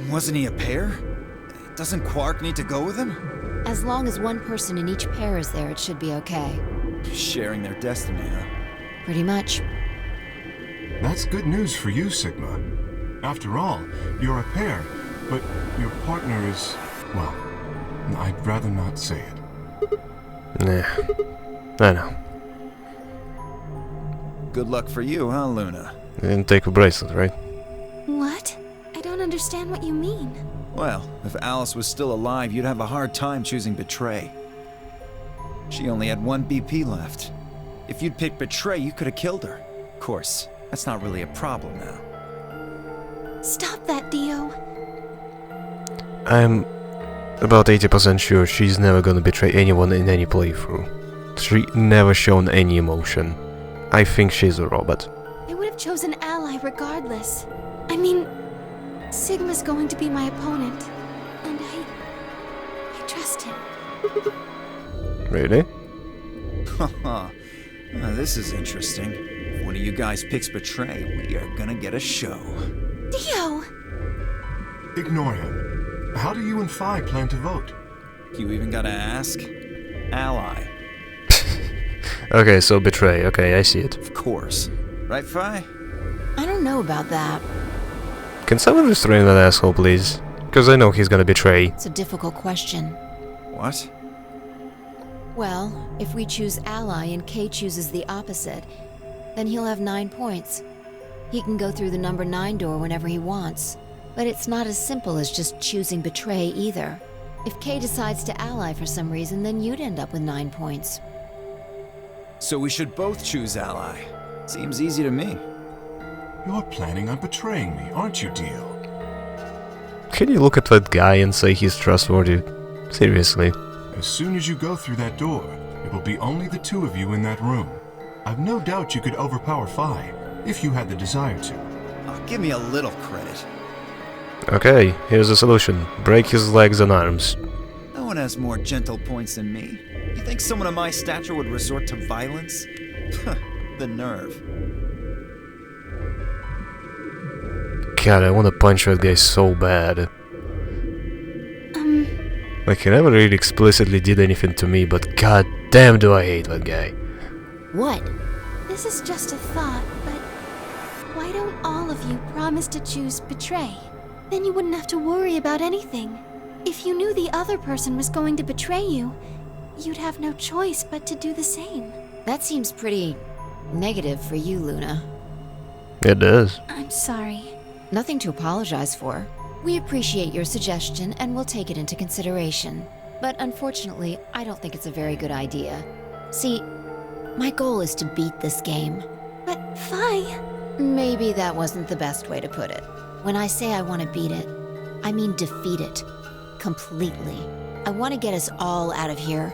Wasn't he a pair? Doesn't Quark need to go with him? As long as one person in each pair is there, it should be okay. Sharing their destiny, huh? Pretty much. That's good news for you, Sigma. After all, you're a pair, but your partner is, well, I'd rather not say it. Nah, I know. Good luck for you, huh, Luna? You didn't take the bracelet, right? What? I don't understand what you mean. Well, if Alice was still alive, you'd have a hard time choosing Betray. She only had 1 BP left. If you'd picked Betray, you could have killed her. Of course, that's not really a problem now. Stop that, Dio. I'm about 80% sure she's never gonna betray anyone in any playthrough. She never shown any emotion. I think she's a robot. I would have chosen Ally regardless. I mean, Sigma's going to be my opponent, and I trust him. Really? Haha. This is interesting. If one of you guys picks Betray, we are gonna get a show. Dio! Ignore him. How do you and Phi plan to vote? You even gotta ask? Ally. Okay, so Betray. Okay, I see it. Of course. Right, Phi? I don't know about that. Can someone restrain that asshole, please? Because I know he's gonna betray. It's a difficult question. What? Well, if we choose Ally and Kay chooses the opposite, then he'll have 9 points. He can go through the number 9 door whenever he wants. But it's not as simple as just choosing Betray either. If Kay decides to ally for some reason, then you'd end up with 9 points. So we should both choose Ally. Seems easy to me. You're planning on betraying me, aren't you, Dio? Can you look at that guy and say he's trustworthy? Seriously. As soon as you go through that door, it will be only the two of you in that room. I've no doubt you could overpower Phi, if you had the desire to. Oh, give me a little credit. Okay, here's the solution. Break his legs and arms. No one has more gentle points than me. You think someone of my stature would resort to violence? The nerve. God, I want to punch that guy so bad. Like, he never really explicitly did anything to me, but god damn do I hate that guy. What? This is just a thought, but why don't all of you promise to choose Betray? Then you wouldn't have to worry about anything. If you knew the other person was going to betray you, you'd have no choice but to do the same. That seems pretty negative for you, Luna. It does. I'm sorry. Nothing to apologize for. We appreciate your suggestion and we'll take it into consideration. But unfortunately, I don't think it's a very good idea. See, my goal is to beat this game. But Phi... Maybe that wasn't the best way to put it. When I say I want to beat it, I mean defeat it. Completely. I want to get us all out of here.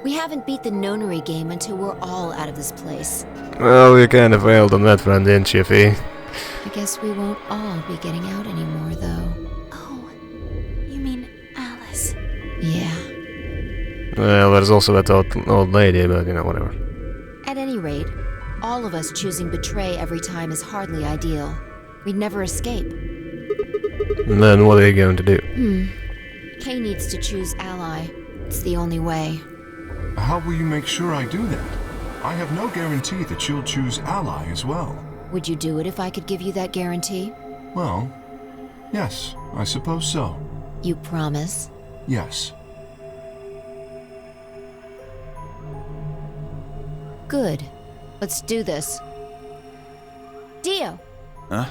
We haven't beat the nonary game until we're all out of this place. Well, you kind of failed on that front, didn't you, Fee? I guess we won't all be getting out anymore, though. Oh, you mean Alice? Yeah. Well, there's also that old lady, but you know, whatever. At any rate, all of us choosing Betray every time is hardly ideal. We'd never escape. And then what are you going to do? Kay needs to choose Ally. It's the only way. How will you make sure I do that? I have no guarantee that she'll choose Ally as well. Would you do it if I could give you that guarantee? Well, yes, I suppose so. You promise? Yes. Good. Let's do this. Dio! Huh?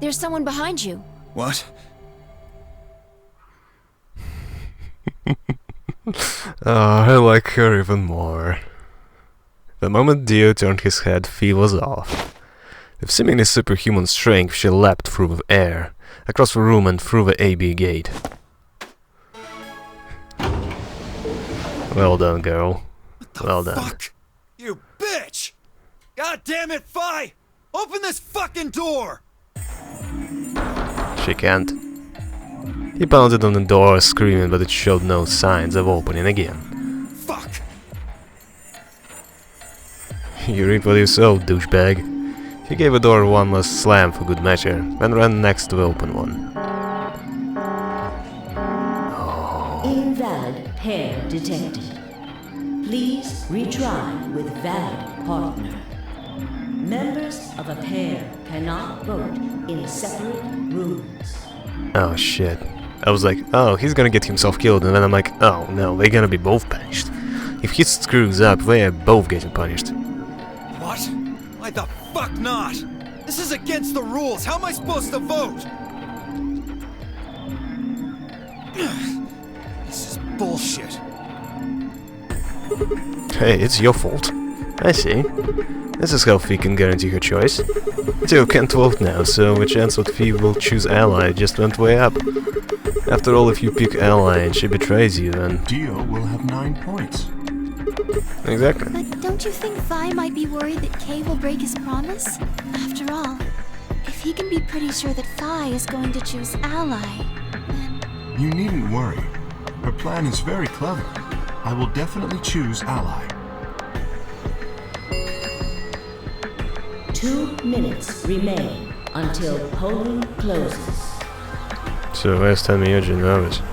There's someone behind you. What? I like her even more. The moment Dio turned his head, Fee was off. With seemingly superhuman strength, she leapt through the air, across the room and through the AB gate. Well done, girl. Well done. Fuck! You bitch! God damn it, Phi! Open this fucking door! She can't. He pounded on the door, screaming, but it showed no signs of opening again. Fuck! You reap what you sow, douchebag. He gave the door one last slam for good measure, then ran next to the open one. Invalid pair detected. Please retry with valid partner. Members of a pair cannot vote in separate rooms. Oh shit. I was like, oh, he's gonna get himself killed, and then I'm like, oh no, they're gonna be both punished. If he screws up, they are both getting punished. What? Why the fuck not? This is against the rules. How am I supposed to vote? This is bullshit. Hey, it's your fault. I see. This is how Fee can guarantee her choice. Dio can't vote now, so the chance that Fee will choose Ally just went way up. After all, if you pick Ally and she betrays you, then... Dio will have 9 points. Exactly. But don't you think Vi might be worried that Kay will break his promise? After all, if he can be pretty sure that Vi is going to choose Ally, then... You needn't worry. Her plan is very clever. I will definitely choose Ally. 2 minutes remain until polling closes. So last time you're nervous. We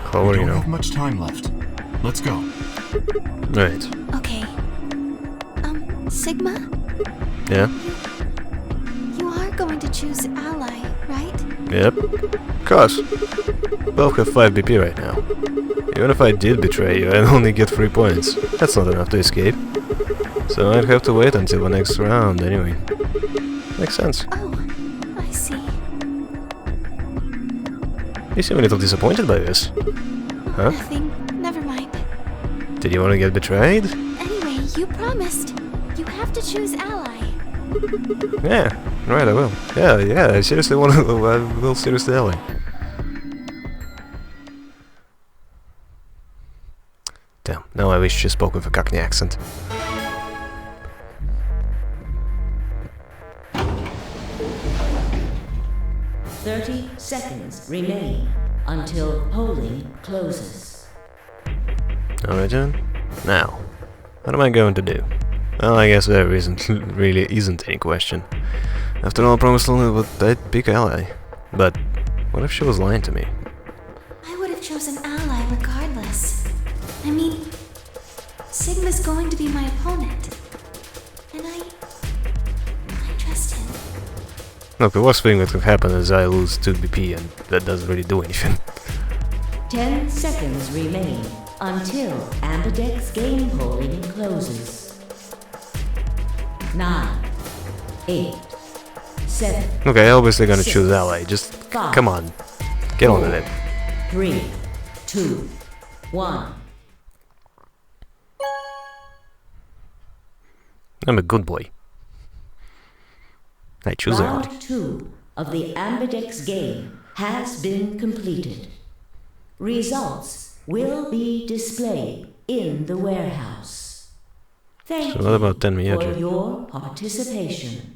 Chloe, don't have much time left. Let's go. Right. Okay. Sigma? Yeah? You are going to choose Ally, right? Yep. Of course. Both have 5 BP right now. Even if I did betray you, I'd only get 3 points. That's not enough to escape. So I'd have to wait until the next round anyway. Makes sense. Oh, I see. You seem a little disappointed by this. Huh? Nothing. Never mind. Did you want to get betrayed? Anyway, you promised. You have to choose Ally. Yeah, right, I will. Yeah, I seriously want to. I will seriously ally. Damn, now I wish she spoke with a Cockney accent. Thirty seconds remain until polling closes. Alright then. Now, what am I going to do? Well, I guess there really isn't any question. After all, I promised Luna that I'd pick Ally. But what if she was lying to me? I would have chosen Ally regardless. I mean, Sigma's going to be my opponent. And I trust him. Look, the worst thing that could happen is I lose 2 BP and that doesn't really do anything. 10 seconds remain until Ambidex game polling closes. 9, 8, 7. Okay, obviously gonna choose Ally. Just 5, come on, get on with it. 3, 2, 1. I'm a good boy. I choose Ally. Round 2 of the Ambidex game has been completed. Results will be displayed in the warehouse. Thank So what about you 10 minutes? for your participation.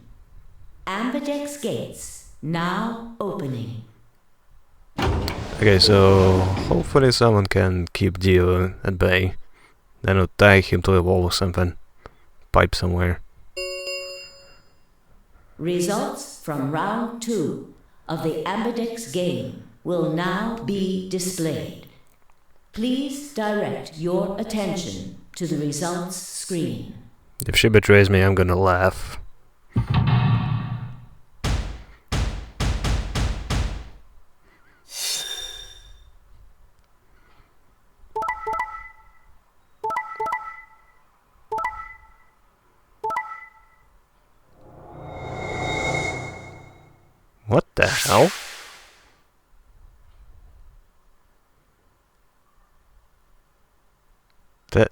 Ambidex gates now opening. Okay, so hopefully someone can keep Dio at bay. Then I'll tie him to a wall or something. Pipe somewhere. Results from round 2 of the Ambidex game will now be displayed. Please direct your attention to the results screen. If she betrays me, I'm gonna laugh. What the hell? That...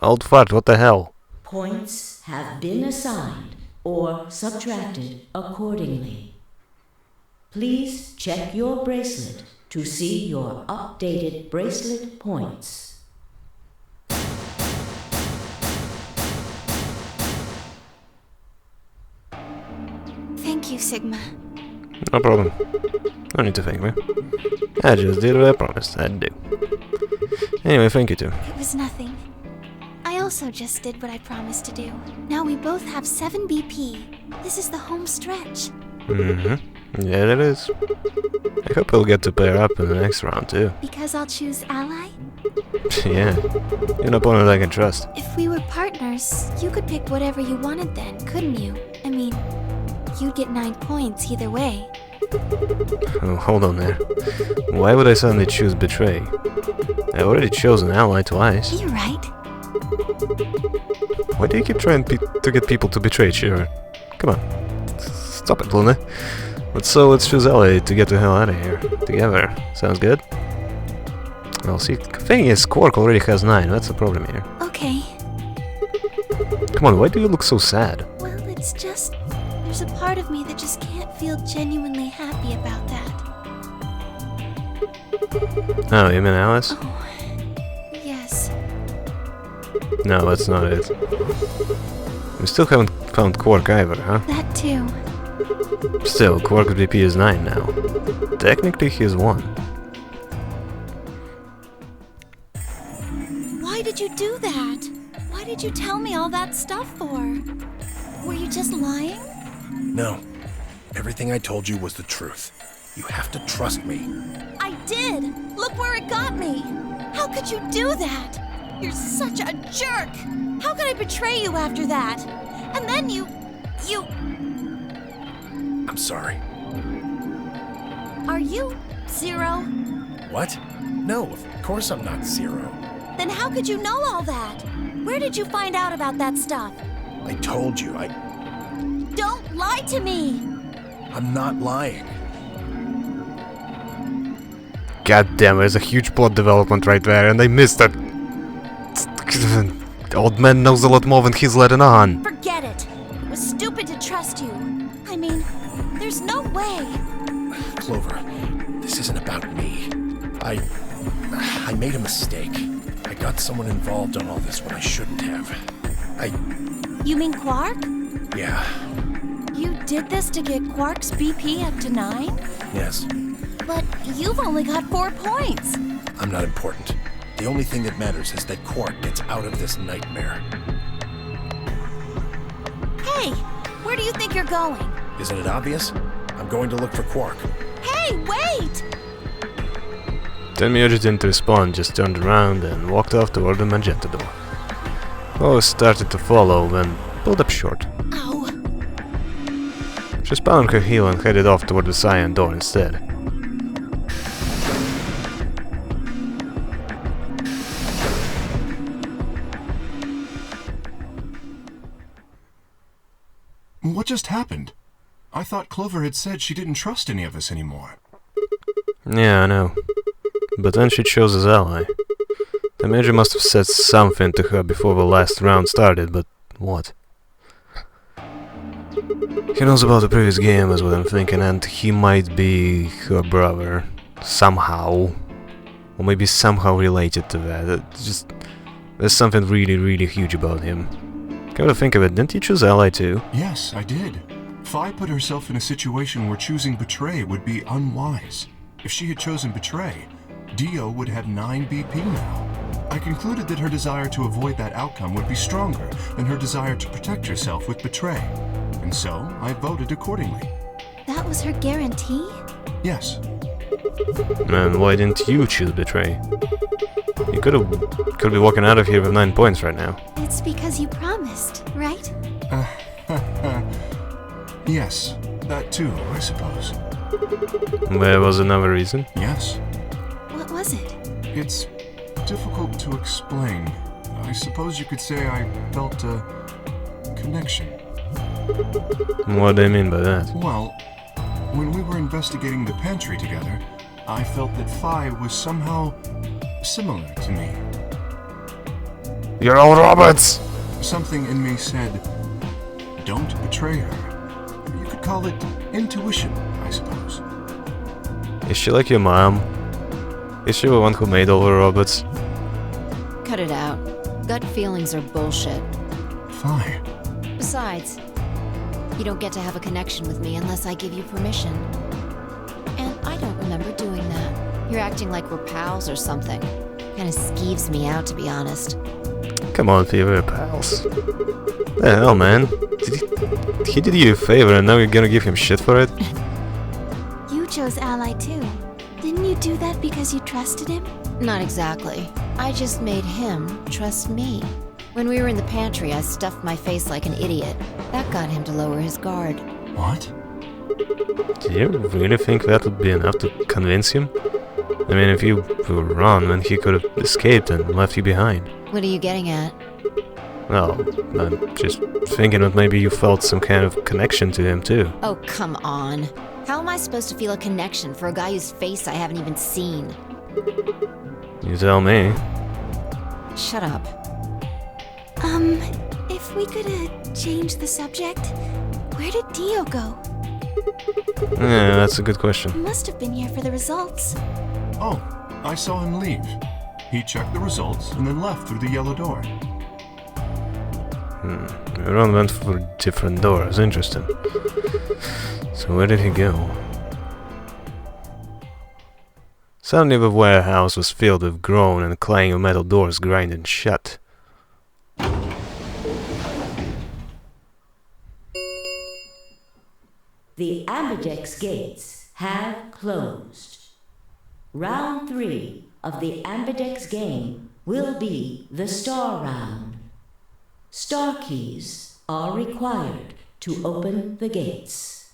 Old fart, what the hell? Points have been assigned or subtracted accordingly. Please check your bracelet to see your updated bracelet points. Thank you, Sigma. No problem. No need to thank me. I just did what I promised I'd do. Anyway, thank you too. It was nothing. I also just did what I promised to do. Now we both have 7 BP. This is the home stretch. Yeah, it is. I hope we'll get to pair up in the next round too. Because I'll choose Ally? Yeah, you're an opponent I can trust. If we were partners, you could pick whatever you wanted then, couldn't you? I mean, you'd get 9 points either way. Oh, hold on there. Why would I suddenly choose Betray? I already chose an ally twice. You're right. Why do you keep trying to get people to betray each other? Come on. Stop it, Luna. Let's choose ally to get the hell out of here. Together. Sounds good? Well, see, the thing is, Quark already has 9. That's the problem here. Okay. Come on, why do you look so sad? Well, it's just... there's a part of me that just can't feel genuinely happy about that. Oh, you mean Alice? Oh, yes. No, that's not it. We still haven't found Quark either, huh? That too. Still, Quark's BP is 9 now. Technically, he is 1. Why did you do that? Why did you tell me all that stuff for? Were you just lying? No. Everything I told you was the truth. You have to trust me. I did! Look where it got me! How could you do that? You're such a jerk! How could I betray you after that? And then you... I'm sorry. Are you Zero? What? No, of course I'm not Zero. Then how could you know all that? Where did you find out about that stuff? I told you, Don't lie to me! I'm not lying. God damn, there's a huge plot development right there, and I missed it. Old man knows a lot more than he's letting on. Forget it! It was stupid to trust you. I mean, there's no way. Clover, this isn't about me. I made a mistake. I got someone involved on all this when I shouldn't have. You mean Quark? Yeah, You did this to get Quark's BP up to 9? yes. But you've only got 4 points. I'm not important. The only thing that matters is that Quark gets out of this nightmare. Hey, where do you think you're going? Isn't it obvious? I'm going to look for Quark. Hey, wait! Temioji didn't respond, just turned around and walked off toward the Magenta door. Lois started to follow, then pulled up short. Ow. She spun on her heel and headed off toward the cyan door instead. What just happened? I thought Clover had said she didn't trust any of us anymore. Yeah, I know. But then she chose his ally. The Major must have said something to her before the last round started, but what? He knows about the previous game, is what I'm thinking, and he might be her brother. Somehow. Or maybe somehow related to that. There's something really, really huge about him. Come to think of it, didn't you choose ally too? Yes, I did. Fi put herself in a situation where choosing Betray would be unwise. If she had chosen Betray, Dio would have 9 BP now. I concluded that her desire to avoid that outcome would be stronger than her desire to protect herself with Betray. And so, I voted accordingly. That was her guarantee? Yes. And why didn't you choose Betray? You could be walking out of here with 9 points right now. It's because you promised, right? Yes, that too, I suppose. There was another reason? Yes. What was it? It's difficult to explain. I suppose you could say I felt a connection. What do you mean by that? Well, when we were investigating the pantry together, I felt that Fi was somehow similar to me. You're all robots! Something in me said, don't betray her. You could call it intuition, I suppose. Is she like your mom? Is she the one who made all the robots? Cut it out. Gut feelings are bullshit. Fi. Besides, you don't get to have a connection with me unless I give you permission. And I don't remember doing that. You're acting like we're pals or something. Kinda skeeves me out, to be honest. Come on, Fever, pals. The hell, man? He did you a favor and now you're gonna give him shit for it? You chose ally too. Didn't you do that because you trusted him? Not exactly. I just made him trust me. When we were in the pantry, I stuffed my face like an idiot. That got him to lower his guard. What? Do you really think that would be enough to convince him? I mean, if you were wrong, then he could have escaped and left you behind. What are you getting at? Well, I'm just thinking that maybe you felt some kind of connection to him too. Oh, come on. How am I supposed to feel a connection for a guy whose face I haven't even seen? You tell me. Shut up. If we could change the subject, where did Dio go? Yeah, that's a good question. He must have been here for the results. Oh, I saw him leave. He checked the results and then left through the yellow door. Everyone went for different doors. Interesting. So where did he go? Suddenly the warehouse was filled with groan and clang of metal doors grinding shut. The Ambidex gates have closed. Round 3 of the Ambidex game will be the Star Round. Star keys are required to open the gates.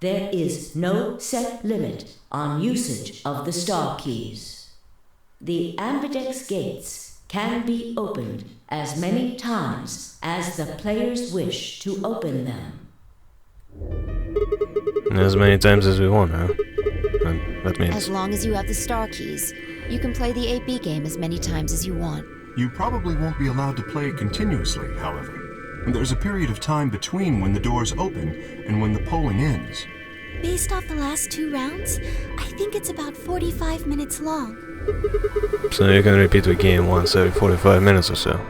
There is no set limit on usage of the Star keys. The Ambidex gates can be opened as many times as the players wish to open them. As many times as we want, huh? And that means... As long as you have the star keys, you can play the AB game as many times as you want. You probably won't be allowed to play continuously, however. There's a period of time between when the doors open and when the polling ends. Based off the last 2 rounds, I think it's about 45 minutes long. So you can repeat the game once every 45 minutes or so.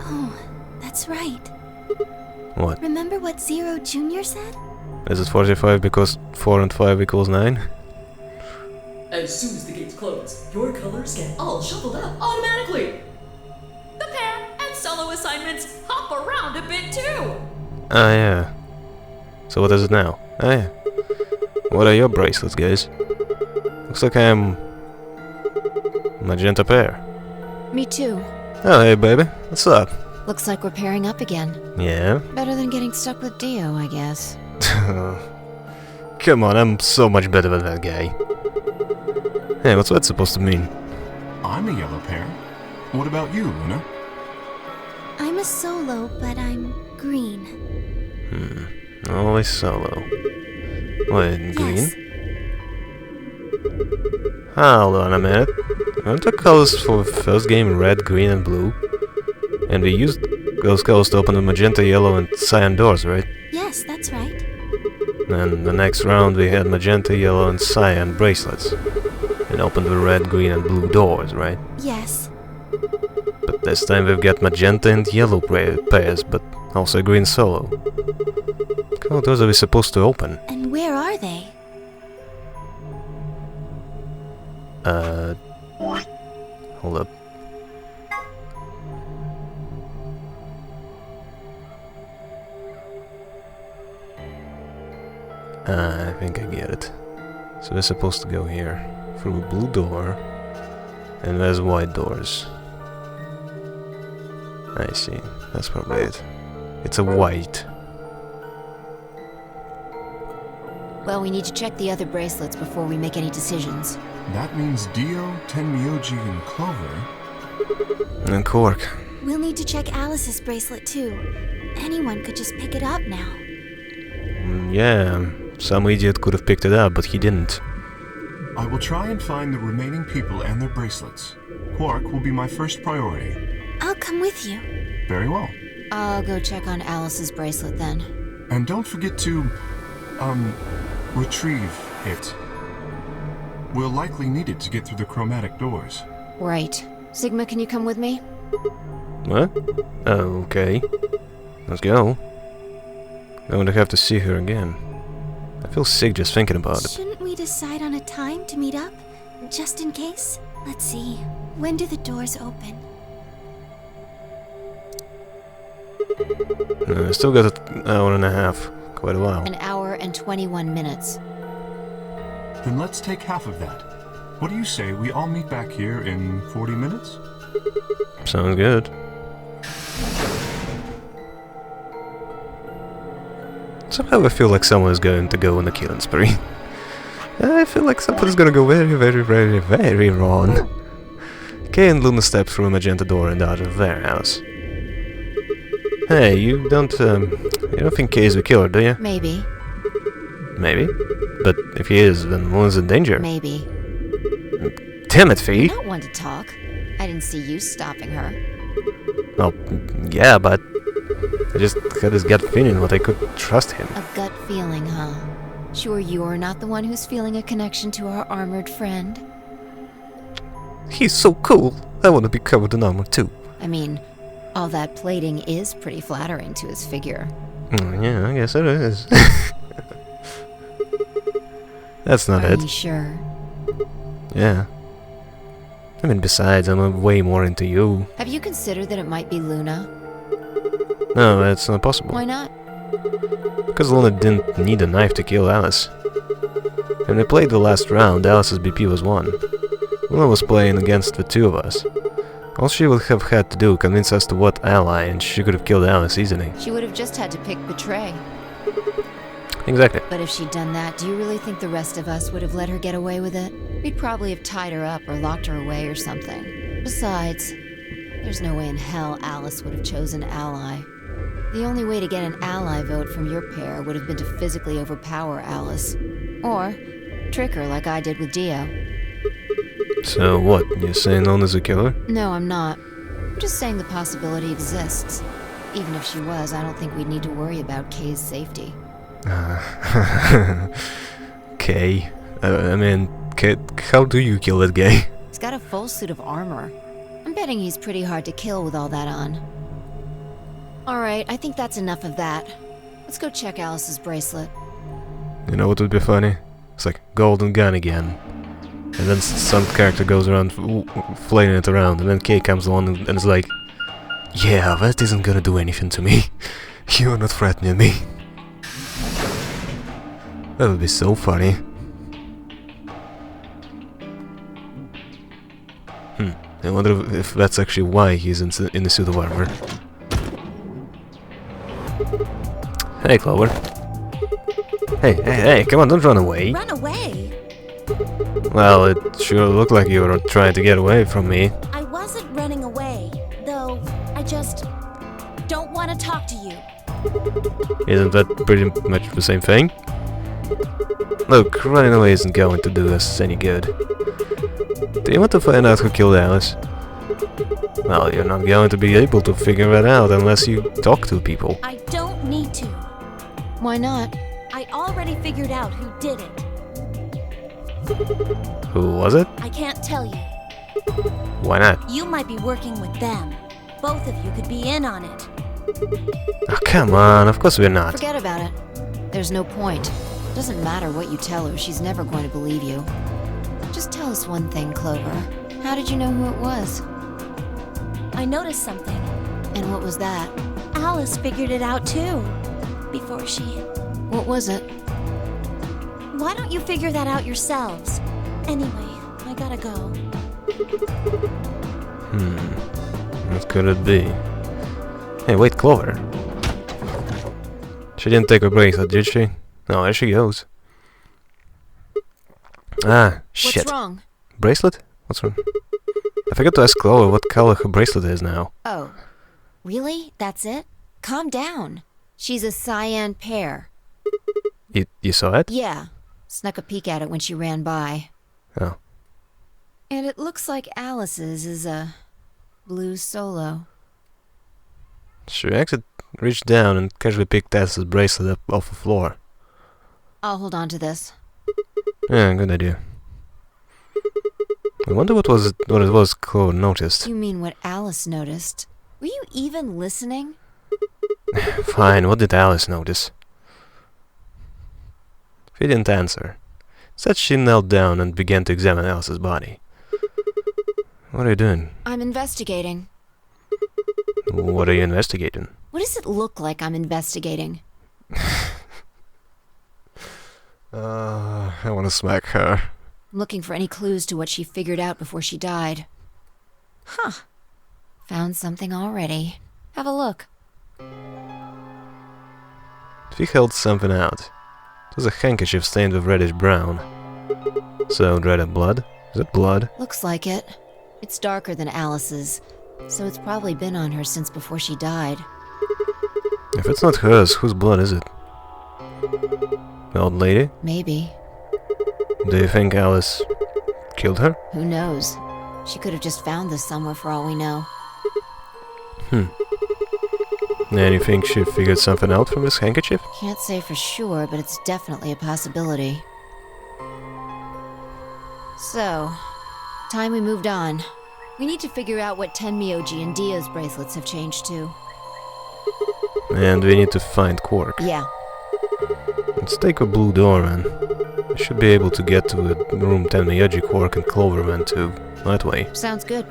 Oh, that's right. What? Remember what Zero Jr. said? Is it 45 because 4 and 5 equals 9? As soon as the gates close, your colors get all shuffled up automatically. The pair and solo assignments hop around a bit too. Ah, yeah. So what is it now? Ah, yeah. What are your bracelets, guys? Looks like I'm... Magenta pair. Me too. Oh, hey, baby. What's up? Looks like we're pairing up again. Yeah? Better than getting stuck with Dio, I guess. Come on, I'm so much better than that guy. Hey, what's that supposed to mean? I'm a yellow pair. What about you, Luna? I'm a solo, but I'm green. Always solo. Wait, green? Yes. Hold on a minute. Aren't the colors for the first game red, green, and blue? And we used those colors to open the magenta, yellow, and cyan doors, right? Yes, that's right. And the next round we had magenta, yellow, and cyan bracelets. And opened the red, green, and blue doors, right? Yes. But this time we've got magenta and yellow pairs, but also green solo. What kind of doors are we supposed to open? And where are they? Hold up. I think I get it. So we're supposed to go here, through a blue door, and there's white doors. I see, that's probably it. It's a white. Well, we need to check the other bracelets before we make any decisions. That means Dio, Tenmyoji, and Clover. And Cork. We'll need to check Alice's bracelet too. Anyone could just pick it up now. Yeah, some idiot could have picked it up, but he didn't. I will try and find the remaining people and their bracelets. Quark will be my first priority. I'll come with you. Very well. I'll go check on Alice's bracelet then. And don't forget to, retrieve it. We'll likely need it to get through the chromatic doors. Right. Sigma, can you come with me? What? Oh, okay. Let's go. I'm going to have to see her again. I feel sick just thinking about it. Shouldn't we decide on a time to meet up? Just in case? Let's see. When do the doors open? I still got an hour and a half. Quite a while. An hour and 21 minutes. Then let's take half of that. What do you say we all meet back here in 40 minutes? Sounds good. Somehow I feel like someone is going to go on the killing spree. I feel like something's gonna go very, very, very, very wrong. Kay and Luna step through a magenta door and out of their house. Hey, you don't think Kay is the killer, do you? Maybe. Maybe? But if he is, then Luna's in danger. Maybe. Damn it, Fee! I don't want to talk. I didn't see you stopping her. Well, yeah, but I just had this gut feeling that I could trust him. A gut feeling, huh? Sure you're not the one who's feeling a connection to our armored friend? He's so cool. I want to be covered in armor too. I mean, all that plating is pretty flattering to his figure. Yeah, I guess it is. That's not Are it. you sure? Yeah. I mean, besides, I'm way more into you. Have you considered that it might be Luna? No, that's not possible. Why not? Because Luna didn't need a knife to kill Alice. When we played the last round, Alice's BP was 1. Luna was playing against the two of us. All she would have had to do convince us to what ally, and she could have killed Alice easily. She would have just had to pick Betray. Exactly. But if she'd done that, do you really think the rest of us would have let her get away with it? We'd probably have tied her up or locked her away or something. Besides, there's no way in hell Alice would have chosen Ally. The only way to get an ally vote from your pair would have been to physically overpower Alice. Or trick her like I did with Dio. So what, you're saying Luna's a killer? No, I'm not. I'm just saying the possibility exists. Even if she was, I don't think we'd need to worry about Kay's safety. Kay? I mean, Kay, how do you kill that guy? He's got a full suit of armor. I'm betting he's pretty hard to kill with all that on. Alright, I think that's enough of that. Let's go check Alice's bracelet. You know what would be funny? It's like golden gun again. And then some character goes around flailing it around, and then Kay comes along and is like, yeah, that isn't gonna do anything to me. You're not threatening me. That would be so funny. I wonder if that's actually why he's in the suit of armor. Hey, Clover. Hey, come on, don't run away. Run away? Well, it sure looked like you were trying to get away from me. I wasn't running away, though I just don't want to talk to you. Isn't that pretty much the same thing? Look, running away isn't going to do us any good. Do you want to find out who killed Alice? Well, you're not going to be able to figure that out unless you talk to people. I don't need to. Why not? I already figured out who did it. Who was it? I can't tell you. Why not? You might be working with them. Both of you could be in on it. Oh, come on, of course we're not. Forget about it. There's no point. Doesn't matter what you tell her, she's never going to believe you. Just tell us one thing, Clover. How did you know who it was? I noticed something. And what was that? Alice figured it out too. Before she... What was it? Why don't you figure that out yourselves? Anyway, I gotta go. What could it be? Hey, wait, Clover. She didn't take her bracelet, did she? No, there she goes. Ah, shit. What's wrong? Bracelet? What's wrong? I forgot to ask Clover what color her bracelet is now. Oh. Really? That's it? Calm down. She's a cyan pear. You saw it? Yeah. Snuck a peek at it when she ran by. Oh. And it looks like Alice's is a blue solo. She actually reached down and casually picked Alice's bracelet up off the floor. I'll hold on to this. Yeah, good idea. I wonder what it was Clover noticed. You mean what Alice noticed? Were you even listening? Fine, what did Alice notice? She didn't answer. Instead, she knelt down and began to examine Alice's body. What are you doing? I'm investigating. What are you investigating? What does it look like I'm investigating? I want to smack her. I'm looking for any clues to what she figured out before she died. Huh. Found something already. Have a look. She held something out. It was a handkerchief stained with reddish brown. So, dried up blood? Is it blood? Looks like it. It's darker than Alice's, so it's probably been on her since before she died. If it's not hers, whose blood is it? The old lady? Maybe. Do you think Alice killed her? Who knows? She could have just found this somewhere for all we know. And you think she figured something out from this handkerchief? Can't say for sure, but it's definitely a possibility. So, Time we moved on. We need to figure out what Tenmyoji and Dio's bracelets have changed to. And we need to find Quark. Yeah. Let's take a blue door, man. I should be able to get to the room Tenmyoji, Quark, and Clover went to that way. Sounds good.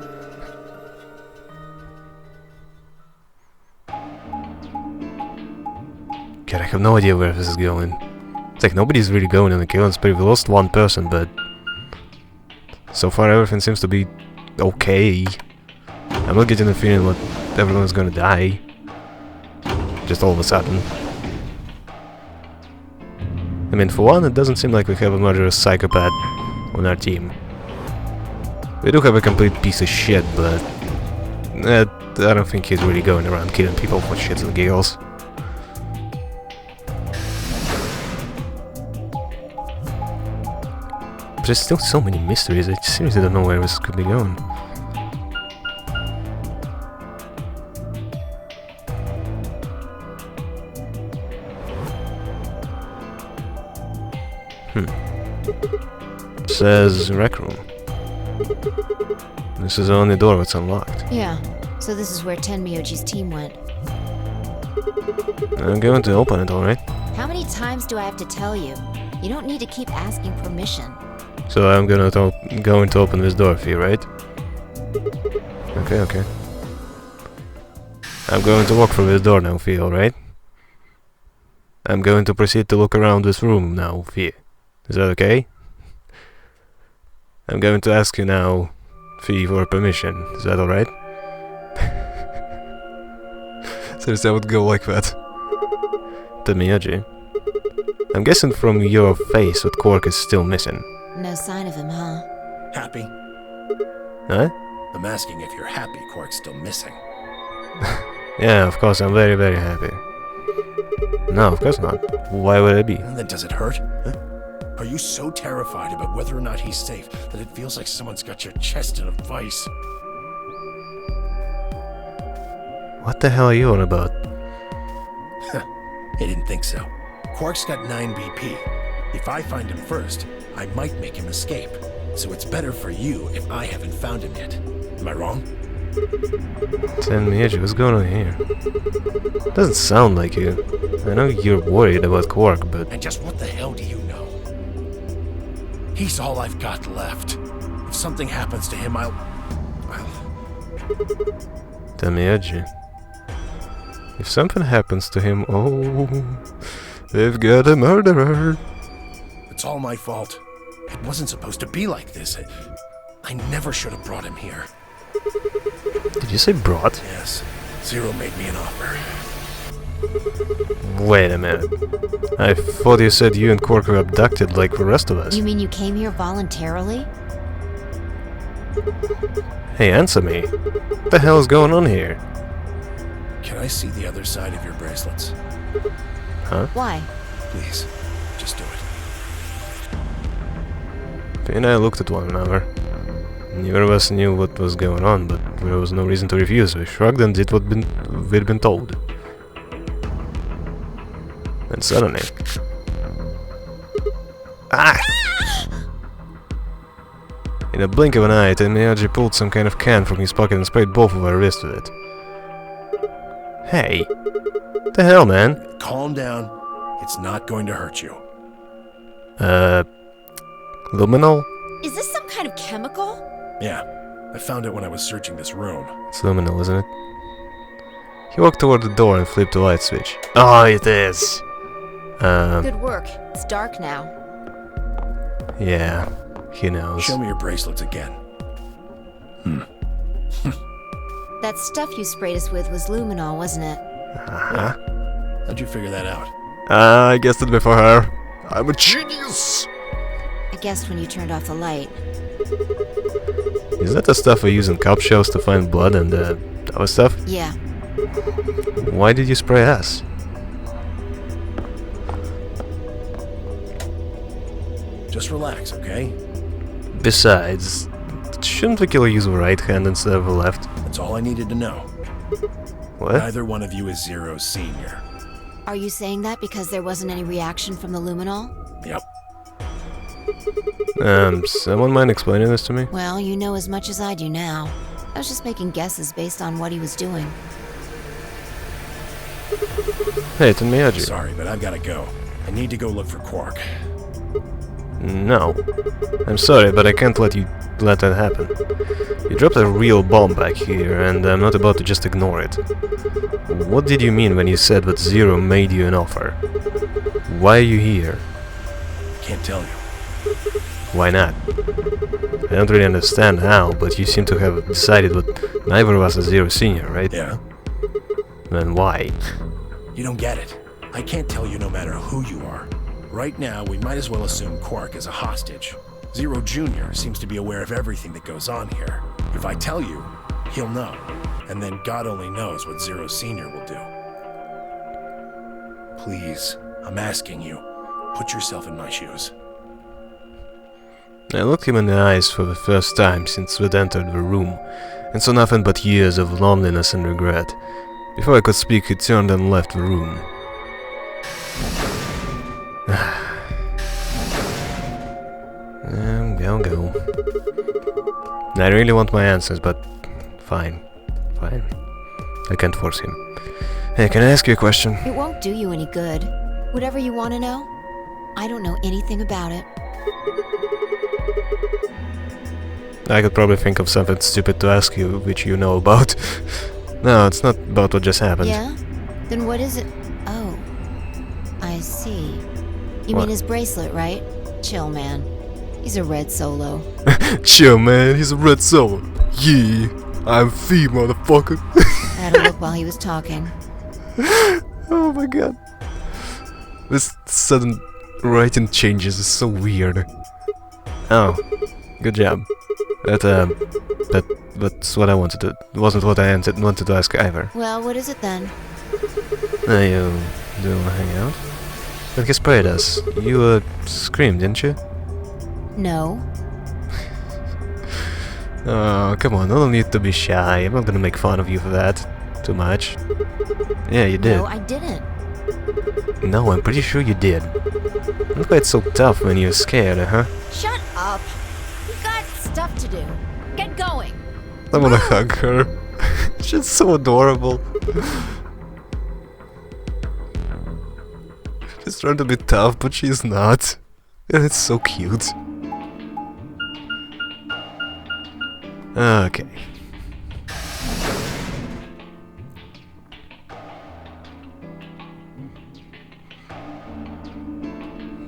God, I have no idea where this is going. It's like nobody's really going on the killing spree. We lost one person, but so far everything seems to be okay. I'm not getting the feeling that everyone's gonna die. Just all of a sudden. I mean, for one, it doesn't seem like we have a murderous psychopath on our team. We do have a complete piece of shit, but I don't think he's really going around killing people for shits and giggles. There's still so many mysteries, I seriously don't know where this could be going. Says rec room. This is the only door that's unlocked. Yeah, so this is where Tenmyoji's team went. I'm going to open it, alright? How many times do I have to tell you? You don't need to keep asking permission. So I'm going to open this door for you, right? Okay. I'm going to walk through this door now for you, alright? I'm going to proceed to look around this room now for you. Is that okay? I'm going to ask you now for permission. Is that alright? Seriously, I would go like that. Tenmyoji. I'm guessing from your face that Quark is still missing. No sign of him, huh? Happy? Huh? I'm asking if you're happy Quark's still missing. Yeah, of course, I'm very, very happy. No, of course not. Why would I be? And then does it hurt? Huh? Are you so terrified about whether or not he's safe that it feels like someone's got your chest in a vice? What the hell are you on about? I didn't think so. Quark's got 9 BP. If I find him first, I might make him escape. So it's better for you if I haven't found him yet. Am I wrong? Tenmyoji, what's going on here? Doesn't sound like you. I know you're worried about Quark, but... And just what the hell do you know? He's all I've got left. If something happens to him, I'll... Tenmyoji. If something happens to him, oh... They've got a murderer. It's all my fault. It wasn't supposed to be like this. I never should have brought him here. Did you say brought? Yes. Zero made me an offer. Wait a minute. I thought you said you and Quark were abducted like the rest of us. You mean you came here voluntarily? Hey, answer me. What the hell is going on here? Can I see the other side of your bracelets? Huh? Why? Please, just do it. Finn and I looked at one another. Neither of us knew what was going on, but there was no reason to refuse. We shrugged and did what we'd been told. And suddenly... Ah! In a blink of an eye, Tenmyoji pulled some kind of can from his pocket and sprayed both of our wrists with it. Hey! What the hell, man? Calm down. It's not going to hurt you. Luminol? Is this some kind of chemical? Yeah. I found it when I was searching this room. It's luminol, isn't it? He walked toward the door and flipped the light switch. Oh, it is! Good work. It's dark now. Yeah, he knows. Show me your bracelets again. That stuff you sprayed us with was luminol, wasn't it? Uh-huh. How'd you figure that out? I guessed it before her. I'm a genius! I guessed when you turned off the light. Is that the stuff we use in cop shows to find blood and other stuff? Yeah. Why did you spray us? Just relax, okay? Besides, shouldn't the killer use the right hand instead of the left? That's all I needed to know. What? Neither one of you is Zero's senior. Are you saying that because there wasn't any reaction from the luminol? Yep. Someone mind explaining this to me? Well, you know as much as I do now. I was just making guesses based on what he was doing. Hey, it's Miyagi. Sorry, but I've gotta go. I need to go look for Quark. No. I'm sorry, but I can't let that happen. You dropped a real bomb back here, and I'm not about to just ignore it. What did you mean when you said that Zero made you an offer? Why are you here? Can't tell you. Why not? I don't really understand how, but you seem to have decided that neither of us is Zero Senior, right? Yeah. Then why? You don't get it. I can't tell you no matter who you are. Right now, we might as well assume Quark is a hostage. Zero Jr. seems to be aware of everything that goes on here. If I tell you, he'll know. And then God only knows what Zero Sr. will do. Please, I'm asking you, put yourself in my shoes. I looked him in the eyes for the first time since we'd entered the room, and saw nothing but years of loneliness and regret. Before I could speak, he turned and left the room. Go. I really want my answers, but fine. I can't force him. Hey, can I ask you a question? It won't do you any good. Whatever you want to know, I don't know anything about it. I could probably think of something stupid to ask you, which you know about. No, it's not about what just happened. Yeah? Then what is it? Oh. I see. You mean his bracelet, right? Chill, man. He's a red Solo. Chill, man. He's a red Solo. Yeah. I'm Fee, motherfucker. I had a look while he was talking. Oh my god. This sudden writing changes is so weird. Oh. Good job. That's what I wanted to... wasn't what I wanted to ask either. Well, what is it then? You do want to hang out? Then he sprayed us. You, screamed, didn't you? No. Oh, come on, I don't need to be shy. I'm not gonna make fun of you for that. Too much. Yeah, you did. No, I didn't. No, I'm pretty sure you did. Not quite so tough when you're scared, huh? Shut up! You got stuff to do. Get going! I wanna hug her. She's so adorable. She's trying to be tough, but she's not. And it's so cute. Okay.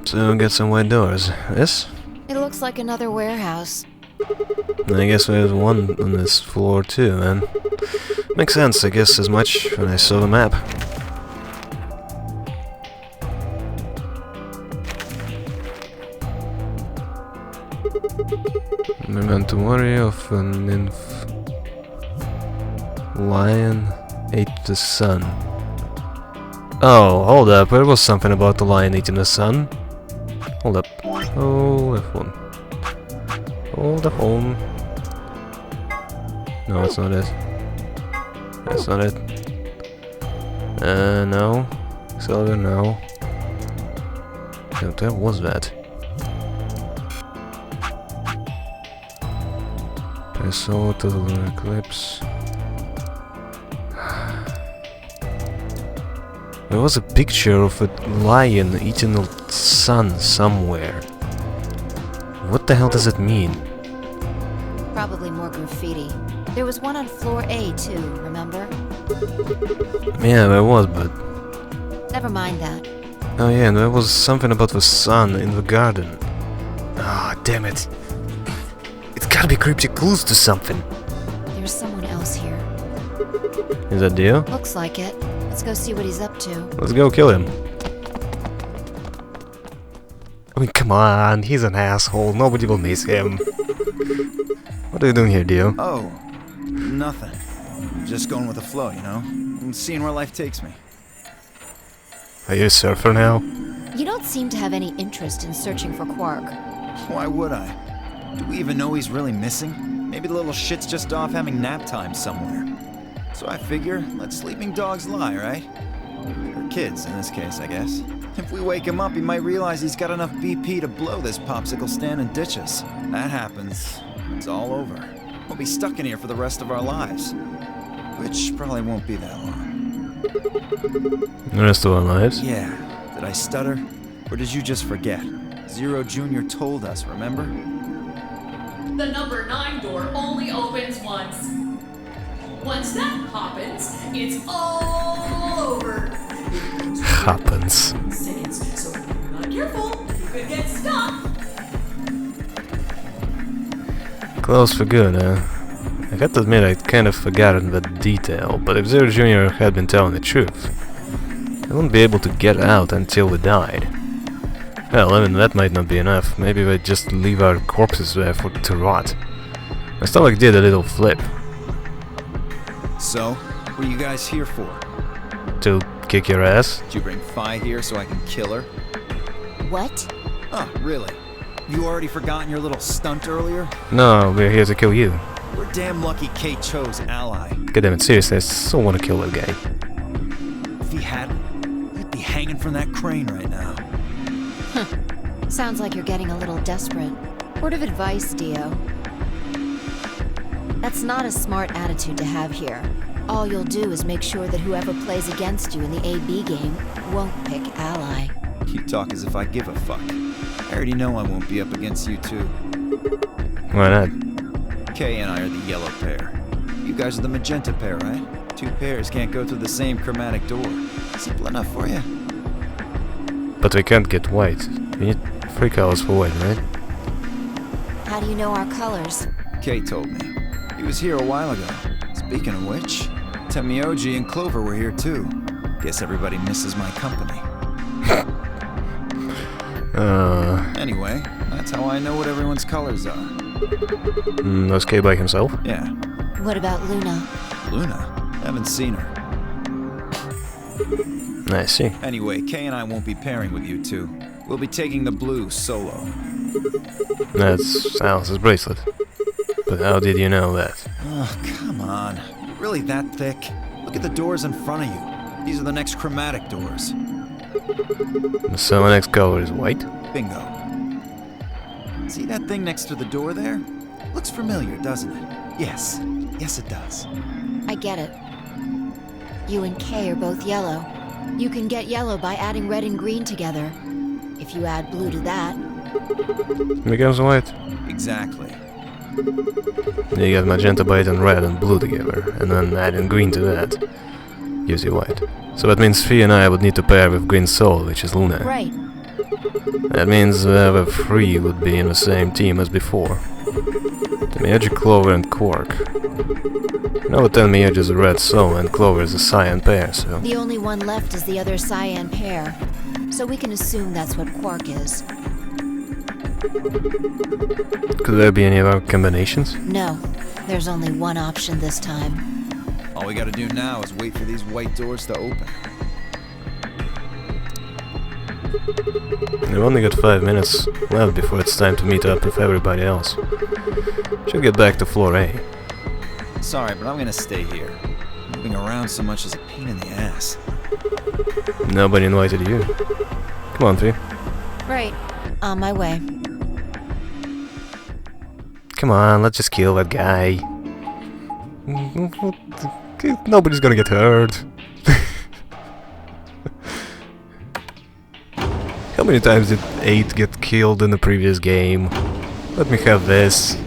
So get some white doors. Yes? It looks like another warehouse. I guess there's one on this floor too, man. Makes sense, I guess, as much when I saw the map. Memento mori of an lion ate the sun. Oh, hold up, there was something about the lion eating the sun. Hold up. Hold F1. Hold up home. No, that's not it. That's not it. No. Silver, no. Where was that? I saw the lunar eclipse. There was a picture of a lion eating the sun somewhere. What the hell does it mean? Probably more graffiti. There was one on floor A too, remember? Yeah, there was, but... Never mind that. Oh yeah, and there was something about the sun in the garden. Ah, damn it. It's gotta be cryptic clues to something. There's someone else here. Is that Dio? Looks like it. Let's go see what he's up to. Let's go kill him. I mean, come on, he's an asshole. Nobody will miss him. What are you doing here, Dio? Oh, nothing. Just going with the flow, you know? And seeing where life takes me. Are you a surfer now? You don't seem to have any interest in searching for Quark. Why would I? Do we even know he's really missing? Maybe the little shit's just off having nap time somewhere. So I figure, let sleeping dogs lie, right? Or kids, in this case, I guess. If we wake him up, he might realize he's got enough BP to blow this popsicle stand and ditch us. That happens, it's all over. We'll be stuck in here for the rest of our lives. Which probably won't be that long. The rest of our lives? Yeah. Did I stutter? Or did you just forget? Zero Jr. told us, remember? The number 9 door only opens once. Once that happens, it's all over. Happens. Seconds, so if you're not careful, you could get stuck. Close for good, huh? I got to admit I'd kind of forgotten that detail, but if Zero Jr. had been telling the truth, I wouldn't be able to get out until we died. Well, I mean, that might not be enough. Maybe we'd just leave our corpses there to rot. My stomach did a little flip. So, what are you guys here for? To kick your ass? Did you bring Fi here so I can kill her? What? Oh, really? You already forgotten your little stunt earlier? No, we're here to kill you. We're damn lucky Kate chose Ally. Goddammit, seriously, I still want to kill that guy. If he hadn't, he'd be hanging from that crane right now. Sounds like you're getting a little desperate. Word of advice, Dio. That's not a smart attitude to have here. All you'll do is make sure that whoever plays against you in the AB game won't pick Ally. You talk as if I give a fuck. I already know I won't be up against you two. Why not? Kay and I are the yellow pair. You guys are the magenta pair, right? Two pairs can't go through the same chromatic door. Simple enough for you. But we can't get white. We need 3 colors for white, right? How do you know our colors? Kay told me. He was here a while ago. Speaking of which, Temioji and Clover were here too. Guess everybody misses my company. Anyway, that's how I know what everyone's colors are. Was Kay by himself? Yeah. What about Luna? Luna? Haven't seen her. I see. Anyway, Kay and I won't be pairing with you two. We'll be taking the blue solo. That's Alice's bracelet. But how did you know that? Oh, come on. You're really that thick? Look at the doors in front of you. These are the next chromatic doors. So my next color is white? Bingo. See that thing next to the door there? Looks familiar, doesn't it? Yes. Yes, it does. I get it. You and Kay are both yellow. You can get yellow by adding red and green together. If you add blue to that... It becomes white. Exactly. You get magenta by adding red and blue together, and then adding green to that gives you white. So that means Fee and I would need to pair with Green Soul, which is Luna. Right. That means the 3 would be in the same team as before. Temioji, Clover, and Quark. Now Temioji is a red soul and Clover is a cyan pair, so... The only one left is the other cyan pair. So we can assume that's what Quark is. Could there be any other combinations? No. There's only one option this time. All we gotta do now is wait for these white doors to open. We've only got 5 minutes left before it's time to meet up with everybody else. Should get back to floor A. Sorry, but I'm gonna stay here. Moving around so much is a pain in the ass. Nobody invited you. Come on, Fee. Right. On my way. Come on, let's just kill that guy. Nobody's gonna get hurt. How many times did 8 get killed in the previous game? Let me have this.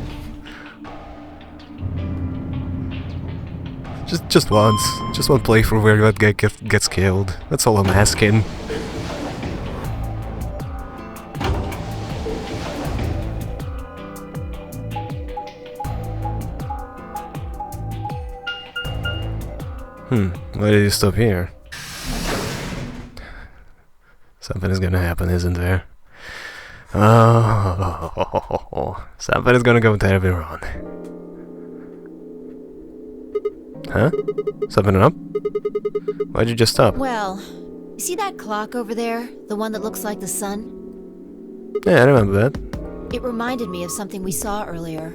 Just once. Just one playthrough where that guy gets killed. That's all I'm asking. Why did you stop here? Something is gonna happen, isn't there? Oh, something is gonna go terribly wrong. Huh? Something up? Why'd you just stop? Well, you see that clock over there? The one that looks like the sun? Yeah, I remember that. It reminded me of something we saw earlier.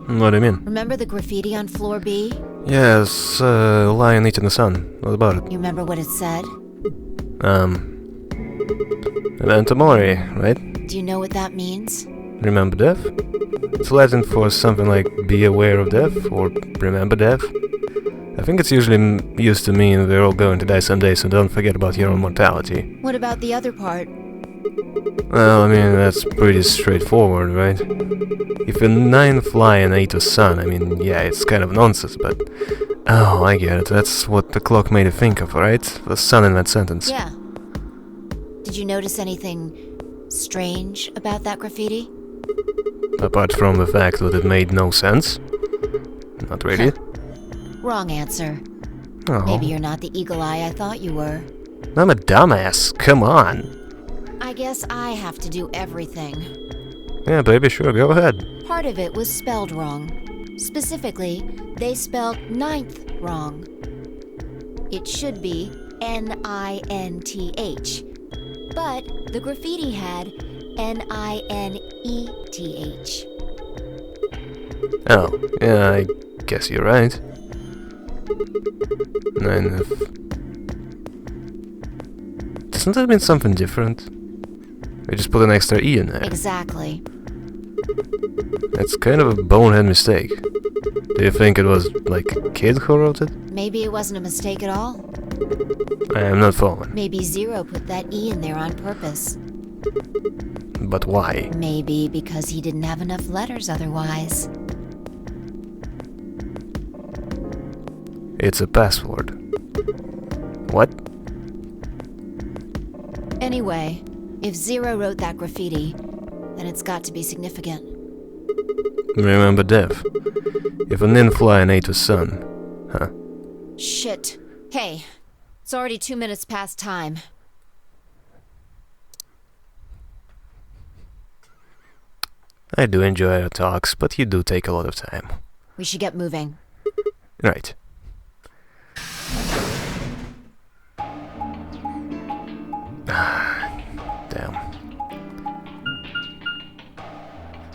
What do you mean? Remember the graffiti on floor B? Yes, lion eating the sun. What about it? You remember what it said? Memento mori, right? Do you know what that means? Remember death? It's Latin for something like be aware of death, or remember death. I think it's usually used to mean we're all going to die someday, so don't forget about your own mortality. What about the other part? Well, I mean, that's pretty straightforward, right? If a ninth lion ate the sun, I mean, yeah, it's kind of nonsense, but... Oh, I get it. That's what the clock made it think of, right? The sun in that sentence. Yeah. Did you notice anything strange about that graffiti? Apart from the fact that it made no sense? Not really. Wrong answer. Oh. Maybe you're not the eagle eye I thought you were. I'm a dumbass. Come on. I guess I have to do everything. Yeah, baby, sure, go ahead. Part of it was spelled wrong. Specifically, they spelled ninth wrong. It should be N-I-N-T-H. But the graffiti had N-I-N-E-T-H. Oh, yeah, I guess you're right. Doesn't that mean something different? We just put an extra E in there. Exactly. That's kind of a bonehead mistake. Do you think it was, like, a kid who wrote it? Maybe it wasn't a mistake at all. I am not following. Maybe Zero put that E in there on purpose. But why? Maybe because he didn't have enough letters otherwise. It's a password. What? Anyway, if Zero wrote that graffiti, then it's got to be significant. Remember death. If a ninth lion ate the sun. Huh? Shit. Hey, it's already 2 minutes past time. I do enjoy our talks, but you do take a lot of time. We should get moving. Right. Damn.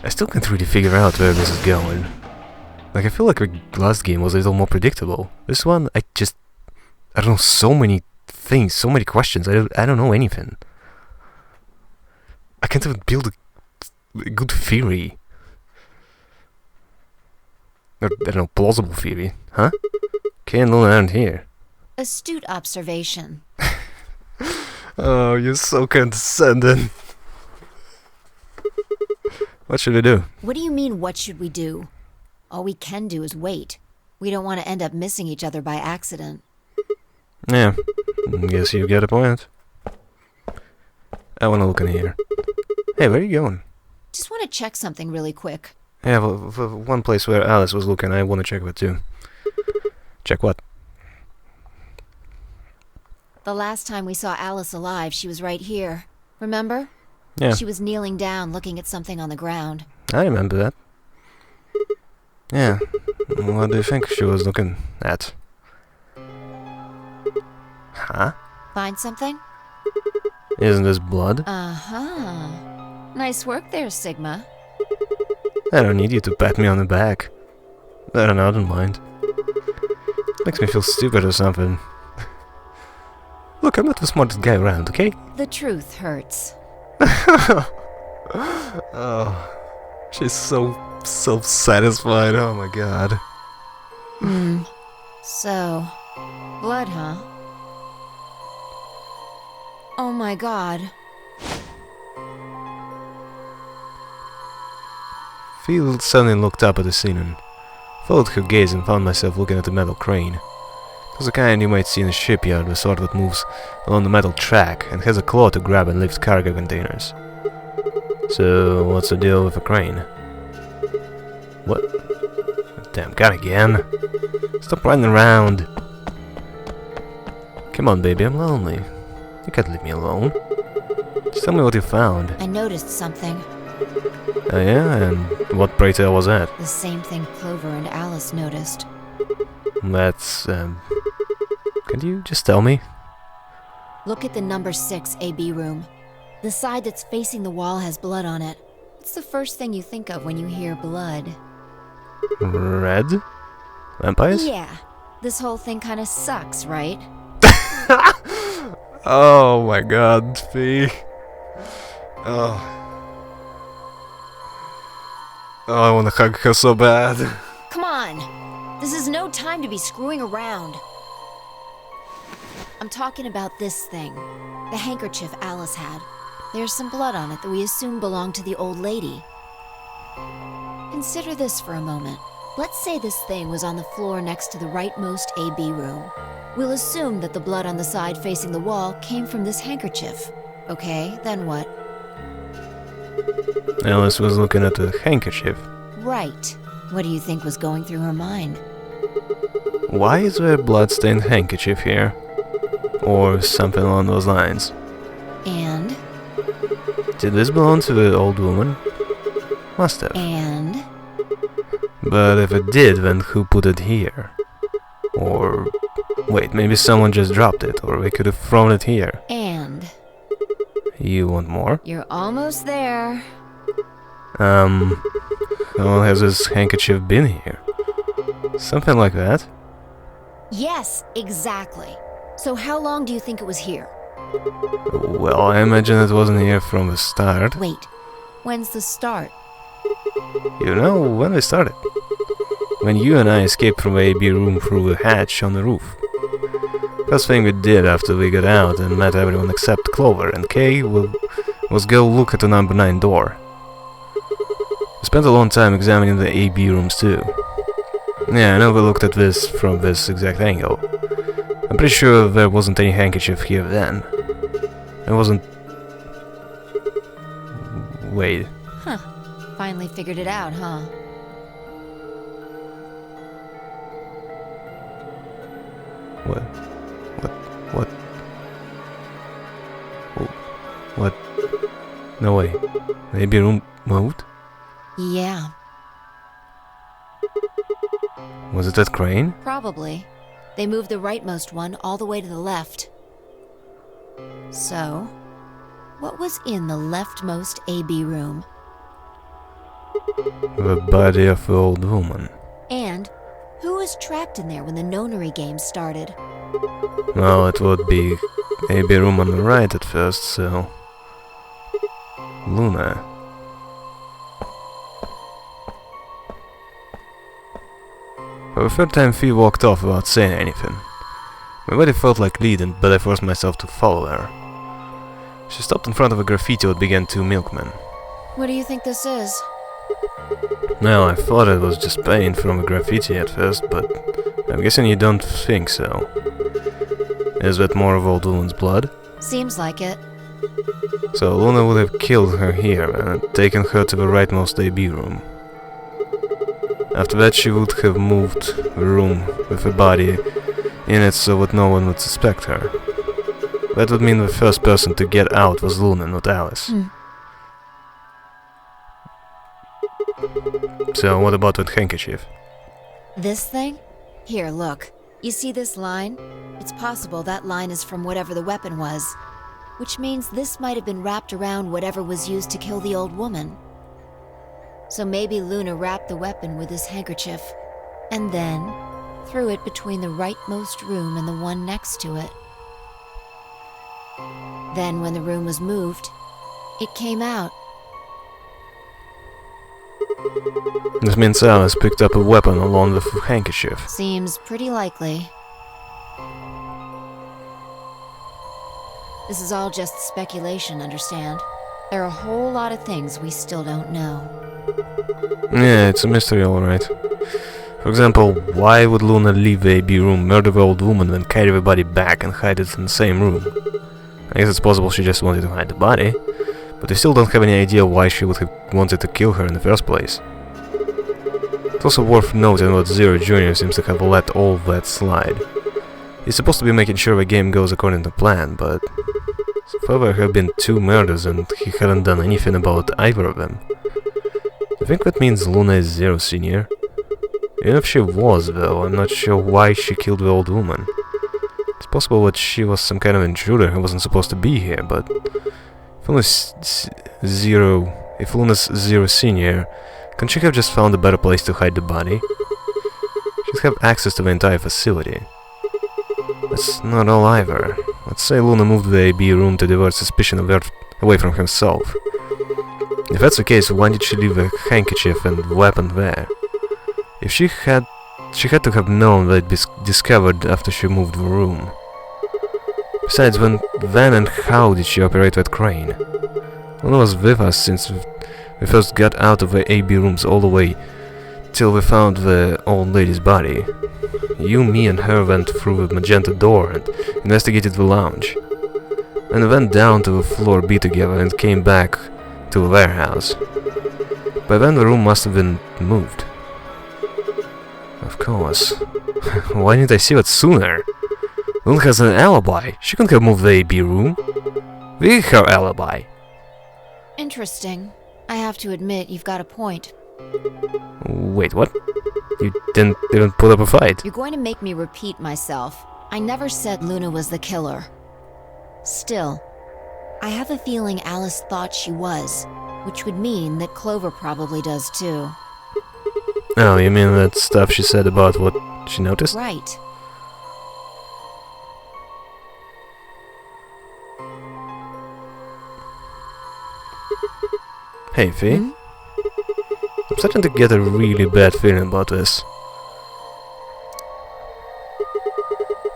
I still can't really figure out where this is going. Like, I feel like the last game was a little more predictable. This one, I don't know, so many things, so many questions, I don't know anything. I can't even build a good theory. Or, I don't know, plausible theory, huh? Candle aren't here. Astute observation. Oh, you're so condescending. What should we do? What do you mean, what should we do? All we can do is wait. We don't want to end up missing each other by accident. Yeah, guess you get a point. I want to look in here. Hey, where are you going? Just want to check something really quick. Yeah, well, one place where Alice was looking, I want to check it too. Check what? The last time we saw Alice alive, she was right here. Remember? Yeah. She was kneeling down, looking at something on the ground. I remember that. Yeah. What do you think she was looking at? Huh? Find something? Isn't this blood? Uh-huh. Nice work there, Sigma. I don't need you to pat me on the back. I don't mind. Makes me feel stupid or something. Look, I'm not the smartest guy around, okay? The truth hurts. Oh, she's so self-satisfied, oh my god. So, blood, huh? Oh my god. Field suddenly looked up at the scene and followed her gaze and found myself looking at the metal crane. It was the kind you might see in a shipyard, the sort that moves along the metal track and has a claw to grab and lift cargo containers. So, what's the deal with the crane? What? Damn, God again. Stop running around. Come on, baby, I'm lonely. You can't leave me alone. Just tell me what you found. I noticed something. Oh yeah? And what, pray tell, was that? The same thing Clover and Alice noticed. That's, Can you just tell me? Look at the number 6 AB room. The side that's facing the wall has blood on it. It's the first thing you think of when you hear blood. Red? Vampires? Yeah. This whole thing kinda sucks, right? Oh my god, Fee. Oh. Oh, I wanna hug her so bad. Come on! This is no time to be screwing around. I'm talking about this thing. The handkerchief Alice had. There's some blood on it that we assume belonged to the old lady. Consider this for a moment. Let's say this thing was on the floor next to the rightmost AB room. We'll assume that the blood on the side facing the wall came from this handkerchief. Okay, then what? Alice was looking at the handkerchief. Right. What do you think was going through her mind? Why is there a blood-stained handkerchief here? Or something along those lines. And? Did this belong to the old woman? Must have. And? But if it did, then who put it here? Or... wait, maybe someone just dropped it, or we could have thrown it here. And? You want more? You're almost there. How long has this handkerchief been here? Something like that? Yes, exactly. So how long do you think it was here? Well, I imagine it wasn't here from the start. Wait, when's the start? You know, when we started. When you and I escaped from the AB room through the hatch on the roof. First thing we did after we got out and met everyone except Clover and Kay was go look at the number 9 door. We spent a long time examining the AB rooms too. Yeah, I know we looked at this from this exact angle. I'm pretty sure there wasn't any handkerchief here then. It wasn't... Wait. Huh. Finally figured it out, huh? What? What? No way. The AB room moved? Yeah. Was it that crane? Probably. They moved the rightmost one all the way to the left. So, what was in the leftmost AB room? The body of the old woman. And who was trapped in there when the nonary game started? Well, it would be AB room on the right at first, so... Luna. For the third time, Fee walked off without saying anything. My body felt like leading, but I forced myself to follow her. She stopped in front of a graffiti that began 2 milkmen. What do you think this is? Well, I thought it was just paint from a graffiti at first, but I'm guessing you don't think so. Is that more of old woman's blood? Seems like it. So Luna would have killed her here and taken her to the rightmost AB room. After that she would have moved the room with her body in it so that no one would suspect her. That would mean the first person to get out was Luna, not Alice. So what about that handkerchief? This thing? Here, look. You see this line? It's possible that line is from whatever the weapon was. Which means this might have been wrapped around whatever was used to kill the old woman. So maybe Luna wrapped the weapon with this handkerchief, and then threw it between the rightmost room and the one next to it. Then when the room was moved, it came out. This means Alice picked up a weapon along with the handkerchief. Seems pretty likely. This is all just speculation, understand? There are a whole lot of things we still don't know. Yeah, it's a mystery, alright. For example, why would Luna leave the AB room, murder the old woman, then carry the body back and hide it in the same room? I guess it's possible she just wanted to hide the body, but I still don't have any idea why she would have wanted to kill her in the first place. It's also worth noting that Zero Jr. seems to have let all that slide. He's supposed to be making sure the game goes according to plan, but so far there have been 2 murders and he hadn't done anything about either of them. I think that means Luna is Zero Senior. Even if she was, though, I'm not sure why she killed the old woman. It's possible that she was some kind of intruder who wasn't supposed to be here, but if Luna's Zero Senior, can't she have just found a better place to hide the body? She's should have access to the entire facility. That's not all either. Let's say Luna moved the AB room to divert suspicion away from herself. If that's the case, why did she leave a handkerchief and weapon there? If she had to have known that it'd be discovered after she moved the room. Besides, when and how did she operate that crane? Luna was with us since we first got out of the AB rooms all the way till we found the old lady's body. You, me and her went through the magenta door and investigated the lounge. And went down to the floor B together and came back to the warehouse. By then the room must have been moved. Of course. Why didn't I see that sooner? Luna has an alibi. She couldn't have moved the AB room. We her alibi. Interesting. I have to admit, you've got a point. Wait, what? You didn't even put up a fight. You're going to make me repeat myself. I never said Luna was the killer. Still, I have a feeling Alice thought she was, which would mean that Clover probably does too. Oh, you mean that stuff she said about what she noticed? Right. Hey, Fee. I'm starting to get a really bad feeling about this.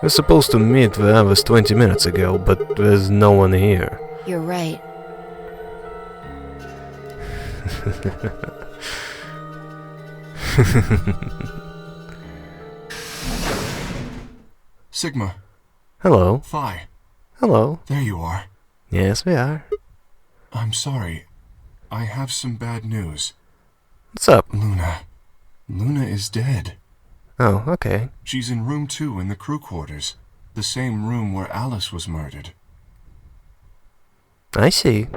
We're supposed to meet the others 20 minutes ago, but there's no one here. You're right. Sigma. Hello. Phi. Hello. There you are. Yes, we are. I'm sorry. I have some bad news. What's up? Luna. Luna is dead. Oh, okay. She's in room 2 in the crew quarters. The same room where Alice was murdered. I see.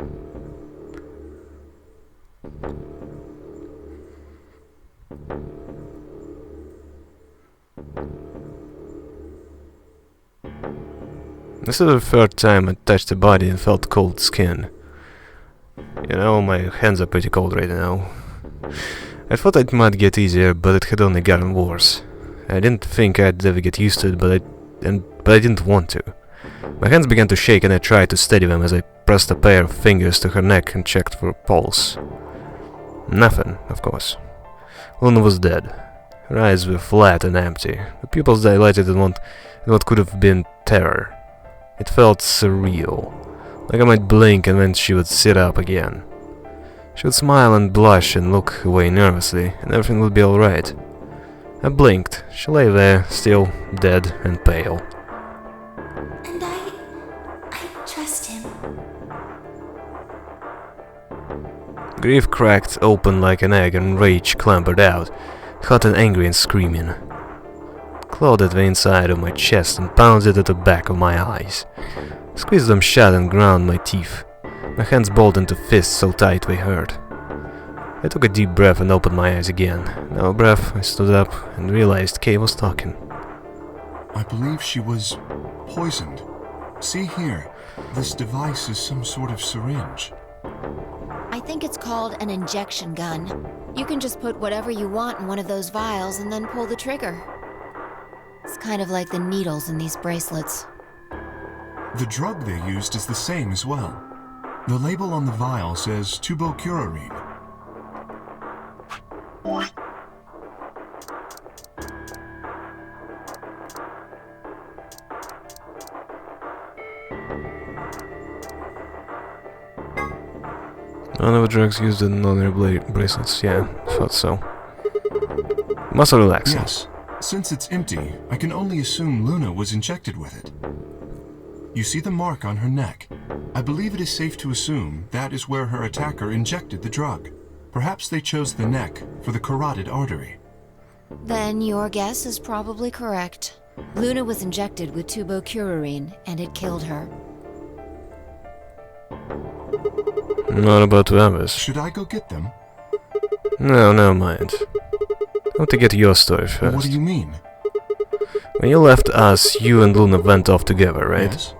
This is the third time I touched the body and felt cold skin. You know, my hands are pretty cold right now. I thought it might get easier, but it had only gotten worse. I didn't think I'd ever get used to it, but I didn't want to. My hands began to shake and I tried to steady them as I pressed a pair of fingers to her neck and checked for a pulse. Nothing, of course. Luna was dead. Her eyes were flat and empty, the pupils dilated in what could have been terror. It felt surreal, like I might blink and then she would sit up again. She would smile and blush and look away nervously, and everything would be alright. I blinked. She lay there, still dead and pale. And I trust him. Grief cracked open like an egg and rage clambered out, hot and angry and screaming. Clawed at the inside of my chest and pounded at the back of my eyes. Squeezed them shut and ground my teeth. My hands balled into fists so tight they hurt. I took a deep breath and opened my eyes again. Now a breath, I stood up and realized Kay was talking. I believe she was poisoned. See here, this device is some sort of syringe. I think it's called an injection gun. You can just put whatever you want in one of those vials and then pull the trigger. It's kind of like the needles in these bracelets. The drug they used is the same as well. The label on the vial says tubocurarine. One of the drugs used in other bracelets, yeah, thought so. Muscle relaxing. Yes. Since it's empty, I can only assume Luna was injected with it. You see the mark on her neck. I believe it is safe to assume that is where her attacker injected the drug. Perhaps they chose the neck for the carotid artery. Then your guess is probably correct. Luna was injected with tubocurarine, and it killed her. What about the others? Should I go get them? No, never mind. I want to get your story first. What do you mean? When you left us, you and Luna went off together, right? Yes.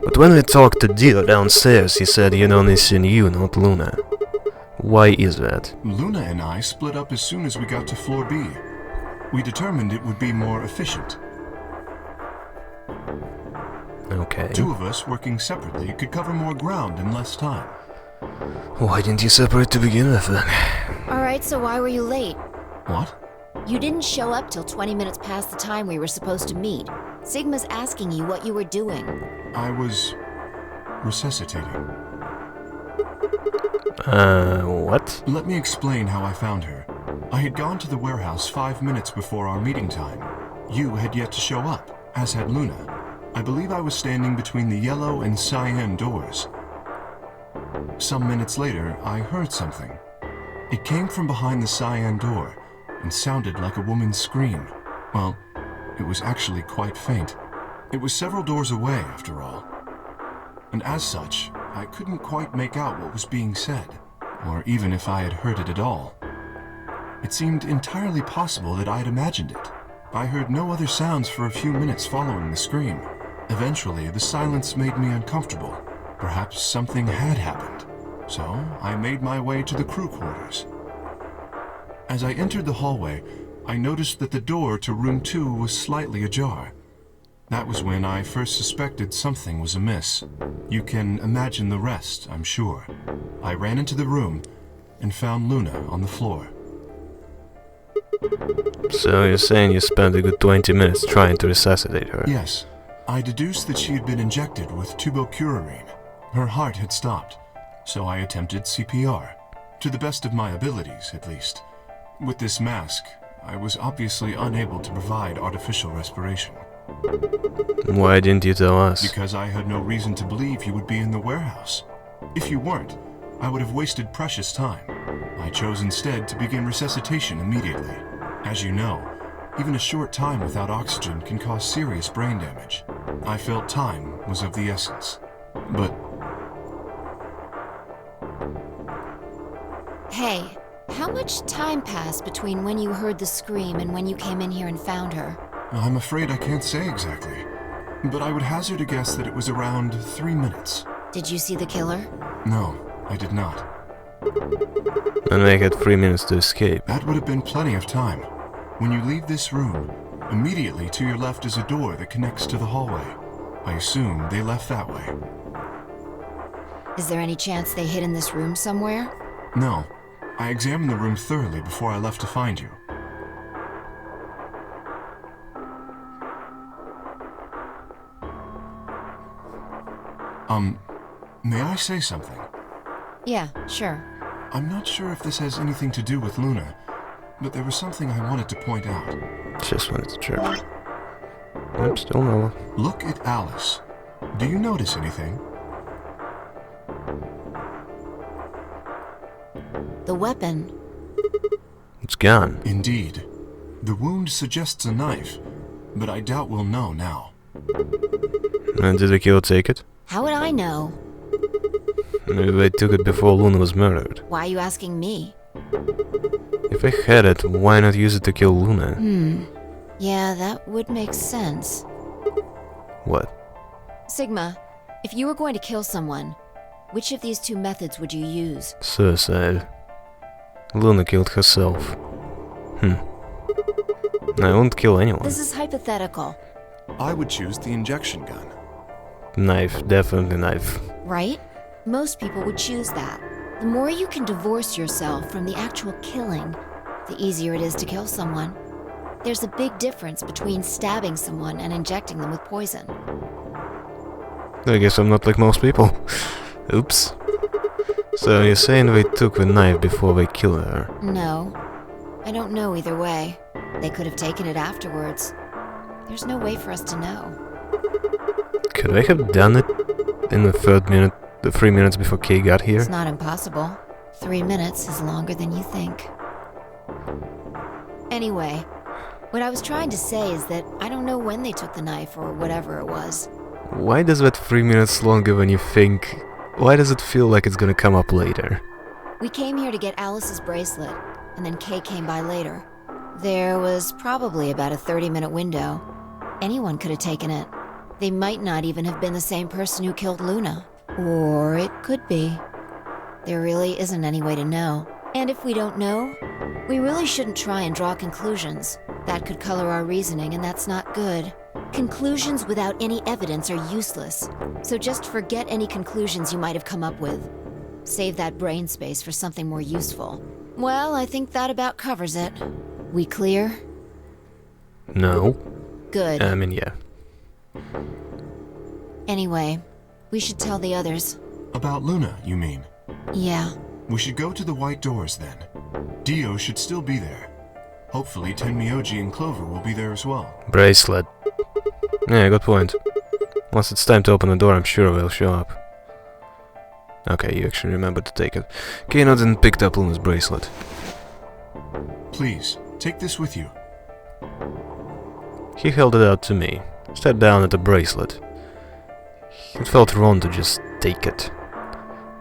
But when we talked to Dio downstairs, he said he'd only seen you, not Luna. Why is that? Luna and I split up as soon as we got to floor B. We determined it would be more efficient. Okay. 2 of us working separately could cover more ground in less time. Why didn't you separate to begin with then? Alright, so why were you late? What? You didn't show up till 20 minutes past the time we were supposed to meet. Sigma's asking you what you were doing. I was resuscitating. What? Let me explain how I found her. I had gone to the warehouse 5 minutes before our meeting time. You had yet to show up, as had Luna. I believe I was standing between the yellow and cyan doors. Some minutes later, I heard something. It came from behind the cyan door and sounded like a woman's scream. Well, it was actually quite faint. It was several doors away, after all. And as such, I couldn't quite make out what was being said, or even if I had heard it at all. It seemed entirely possible that I had imagined it. I heard no other sounds for a few minutes following the scream. Eventually, the silence made me uncomfortable. Perhaps something had happened. So, I made my way to the crew quarters. As I entered the hallway, I noticed that the door to room 2 was slightly ajar. That was when I first suspected something was amiss. You can imagine the rest, I'm sure. I ran into the room and found Luna on the floor. So you're saying you spent a good 20 minutes trying to resuscitate her? Yes. I deduced that she had been injected with tubocurarine. Her heart had stopped, so I attempted CPR. To the best of my abilities, at least. With this mask, I was obviously unable to provide artificial respiration. Why didn't you tell us? Because I had no reason to believe you would be in the warehouse. If you weren't, I would have wasted precious time. I chose instead to begin resuscitation immediately. As you know, even a short time without oxygen can cause serious brain damage. I felt time was of the essence. But... Hey, how much time passed between when you heard the scream and when you came in here and found her? I'm afraid I can't say exactly. But I would hazard a guess that it was around 3 minutes. Did you see the killer? No, I did not. And they had 3 minutes to escape. That would have been plenty of time. When you leave this room, immediately to your left is a door that connects to the hallway. I assume they left that way. Is there any chance they hid in this room somewhere? No. I examined the room thoroughly before I left to find you. May I say something? Yeah, sure. I'm not sure if this has anything to do with Luna, but there was something I wanted to point out. Just wanted to check. I'm still normal. Look at Alice. Do you notice anything? The weapon. It's gone. Indeed. The wound suggests a knife, but I doubt we'll know now. And did the killer take it? How would I know? Maybe they took it before Luna was murdered. Why are you asking me? If they had it, why not use it to kill Luna? Yeah, that would make sense. What? Sigma, if you were going to kill someone, which of these 2 methods would you use? Suicide. Luna killed herself. I won't kill anyone. This is hypothetical. I would choose the injection gun. Knife, definitely knife. Right? Most people would choose that. The more you can divorce yourself from the actual killing, the easier it is to kill someone. There's a big difference between stabbing someone and injecting them with poison. I guess I'm not like most people. Oops. So you're saying they took the knife before they killed her? No. I don't know either way. They could have taken it afterwards. There's no way for us to know. Could they have done it in the 3 minutes before Kay got here? It's not impossible. 3 minutes is longer than you think. Anyway, what I was trying to say is that I don't know when they took the knife or whatever it was. Why does that 3 minutes longer when you think? Why does it feel like it's gonna come up later? We came here to get Alice's bracelet, and then Kay came by later. There was probably about a 30-minute window. Anyone could have taken it. They might not even have been the same person who killed Luna. Or it could be. There really isn't any way to know. And if we don't know, we really shouldn't try and draw conclusions. That could color our reasoning, and that's not good. Conclusions without any evidence are useless, so just forget any conclusions you might have come up with. Save that brain space for something more useful. Well, I think that about covers it. We clear? No. Good. I mean, yeah. Anyway, we should tell the others. About Luna, you mean? Yeah. We should go to the white doors then. Dio should still be there. Hopefully Tenmyoji and Clover will be there as well. Bracelet. Yeah, good point. Once it's time to open the door, I'm sure we'll show up. Okay, you actually remembered to take it. Kano didn't pick up Luna's bracelet. Please, take this with you. He held it out to me. Stared down at the bracelet. It felt wrong to just take it.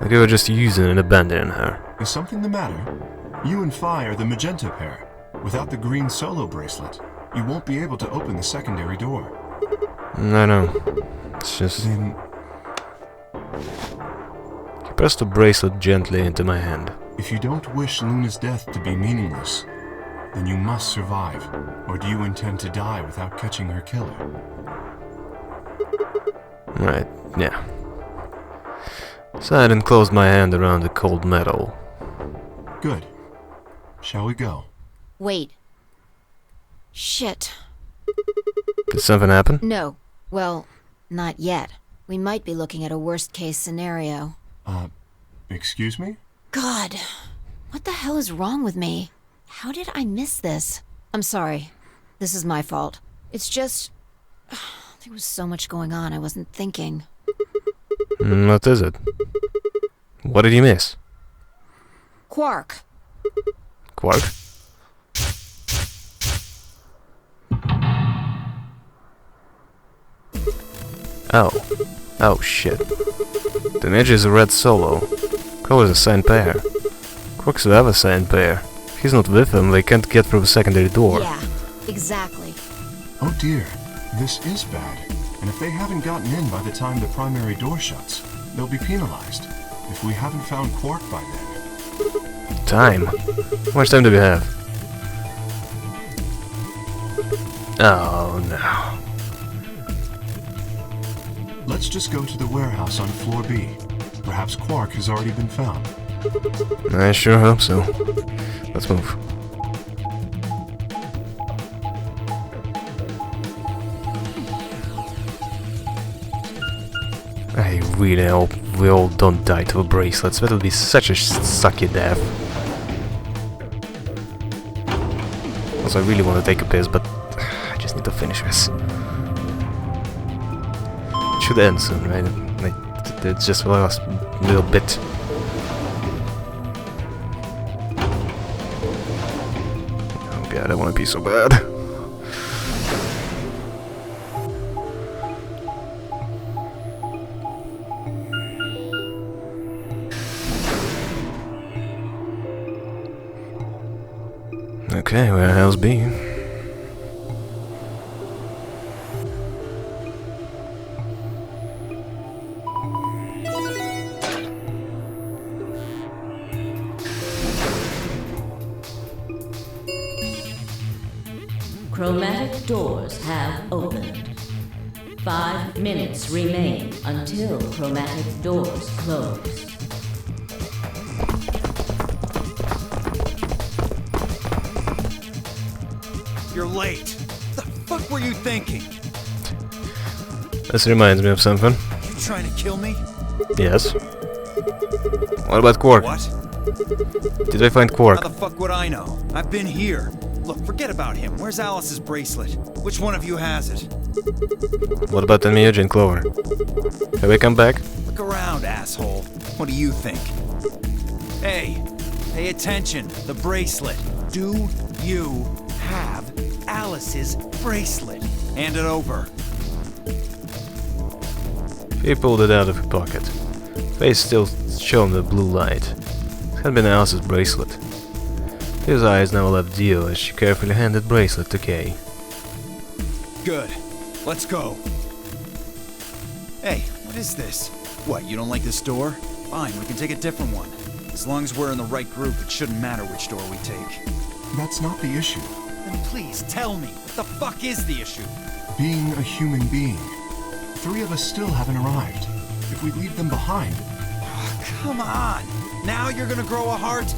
Like we were just using and abandoning her. Is something the matter? You and Phi are the Magenta pair. Without the green solo bracelet, you won't be able to open the secondary door. I know. It's just... Then... He pressed the bracelet gently into my hand. If you don't wish Luna's death to be meaningless, then you must survive. Or do you intend to die without catching her killer? Right, yeah. Sighed and closed my hand around the cold metal. Good. Shall we go? Wait. Shit. Did something happen? No. Well, not yet. We might be looking at a worst-case scenario. Excuse me? God. What the hell is wrong with me? How did I miss this? I'm sorry. This is my fault. It's just... there was so much going on, I wasn't thinking. What is it? What did you miss? Quark. Quark? Oh. Oh shit. The image is a red solo. Clover's a signed pair. Quark's the other signed pair. If he's not with them, they can't get through the secondary door. Yeah, exactly. Oh dear, this is bad. And if they haven't gotten in by the time the primary door shuts, they'll be penalized. If we haven't found Quark by then. Time? How much time do we have? Oh no. Let's just go to the warehouse on floor B. Perhaps Quark has already been found. I sure hope so. Let's move. I really hope we all don't die to the bracelets. That would be such a sucky death. Also, I really want to take a piss, but I just need to finish this. It should end soon, right? Like, it's just the last little bit. Oh god, I want to pee so bad. Okay, warehouse B. Chromatic doors have opened. 5 minutes remain until chromatic doors close. You're late. The fuck were you thinking? This reminds me of something. You trying to kill me? Yes. What about Quark? What? Did I find Quark? How the fuck would I know? I've been here. Look, forget about him. Where's Alice's bracelet? Which one of you has it? What about Tenmyoji and Clover? Have we come back? Look around, asshole. What do you think? Hey, pay attention. The bracelet. Do you have Alice's bracelet? Hand it over. He pulled it out of his pocket. Face still shone the blue light. It had been Alice's bracelet. His eyes now left Dio as she carefully handed bracelet to Kay. Good. Let's go. Hey, what is this? What, you don't like this door? Fine, we can take a different one. As long as we're in the right group, it shouldn't matter which door we take. That's not the issue. Then please tell me, what the fuck is the issue? Being a human being. 3 of us still haven't arrived. If we leave them behind... Come on! Now you're gonna grow a heart?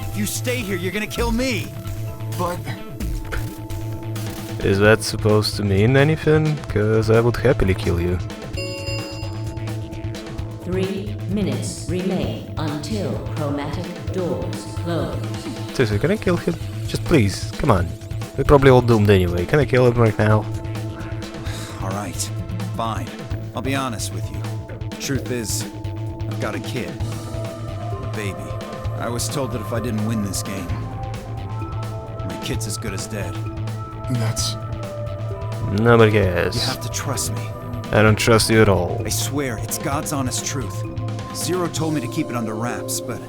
If you stay here, you're gonna kill me! But... Is that supposed to mean anything? Cause I would happily kill you. 3 minutes remain until chromatic doors close. Seriously, can I kill him? Just please, come on. We're probably all doomed anyway. Can I kill him right now? Alright, fine. I'll be honest with you. Truth is, I've got a kid. A baby. I was told that if I didn't win this game, my kid's as good as dead. That's... Nobody cares. You have to trust me. I don't trust you at all. I swear, it's God's honest truth. Zero told me to keep it under wraps, but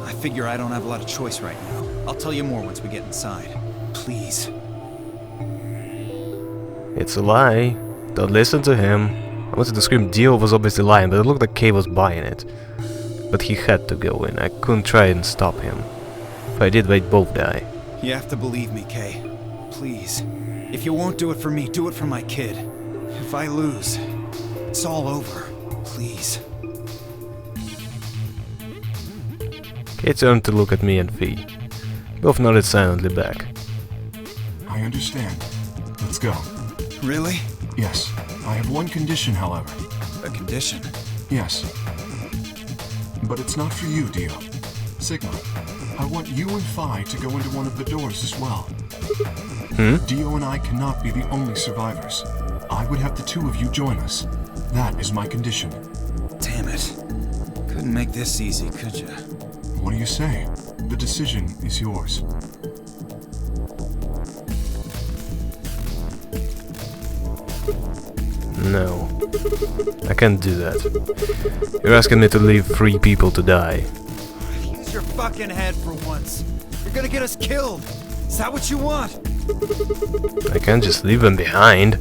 I figure I don't have a lot of choice right now. I'll tell you more once we get inside. Please. It's a lie. Don't listen to him. I wanted to scream Dio was obviously lying, but it looked like Kay was buying it. But he had to go in. I couldn't try and stop him. If I did, they'd both die. You have to believe me, Kay. Please. If you won't do it for me, do it for my kid. If I lose, it's all over. Please. Kay turned to look at me and Fee. Both nodded silently back. I understand. Let's go. Really? Yes. I have one condition, however. A condition? Yes. But it's not for you, Dio. Sigma, I want you and Phi to go into one of the doors as well. Dio and I cannot be the only survivors. I would have the 2 of you join us. That is my condition. Damn it. Couldn't make this easy, could you? What do you say? The decision is yours. No. I can't do that. You're asking me to leave 3 people to die. Use your fucking head for once. You're gonna get us killed. Is that what you want? I can't just leave them behind.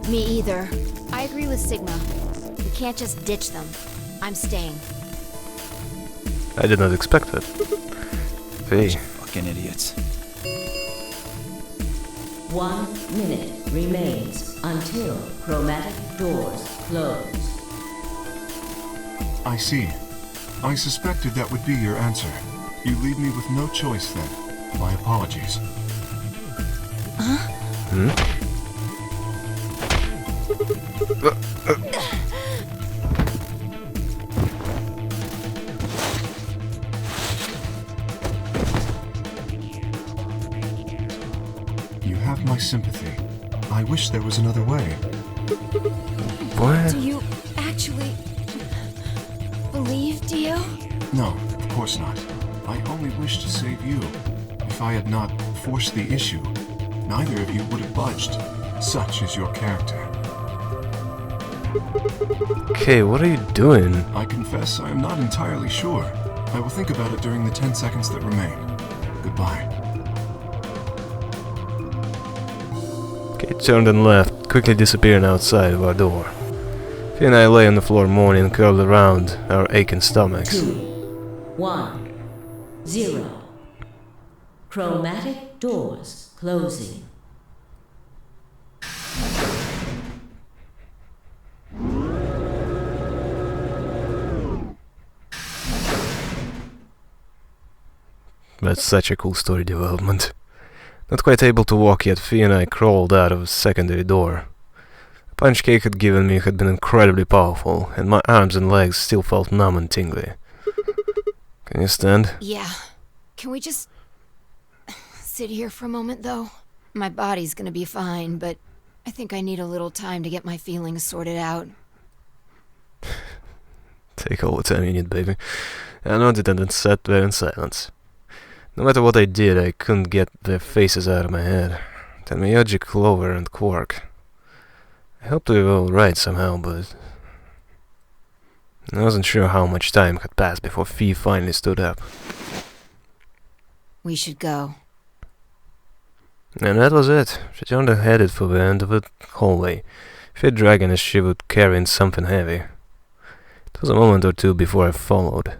Me either. I agree with Sigma. We can't just ditch them. I'm staying. I did not expect that. Hey. Fucking idiots. 1 minute remains until chromatic doors close. I see. I suspected that would be your answer. You leave me with no choice then. My apologies. You have my sympathy. I wish there was another way. What? Do you actually believe, Dio? No, of course not. I only wish to save you. If I had not forced the issue, neither of you would have budged. Such is your character. Okay, what are you doing? I confess I am not entirely sure. I will think about it during the 10 seconds that remain. Goodbye. Kay turned and left, quickly disappearing outside of our door. Fee and I lay on the floor moaning, curled around our aching stomachs. 2, 1, 0. Chromatic doors closing. That's such a cool story development. Not quite able to walk yet, Fee and I crawled out of a secondary door. The punch Kay had given me had been incredibly powerful, and my arms and legs still felt numb and tingly. Can you stand? Yeah. Can we just sit here for a moment, though? My body's gonna be fine, but I think I need a little time to get my feelings sorted out. Take all the time you need, baby. I nodded and then sat there in silence. No matter what I did, I couldn't get their faces out of my head. Tenmyoji, Clover, and Quark. I hoped we were alright somehow, but I wasn't sure how much time had passed before Fee finally stood up. We should go. And that was it. She turned and headed for the end of the hallway, Fee dragging as she would carrying something heavy. It was a moment or two before I followed.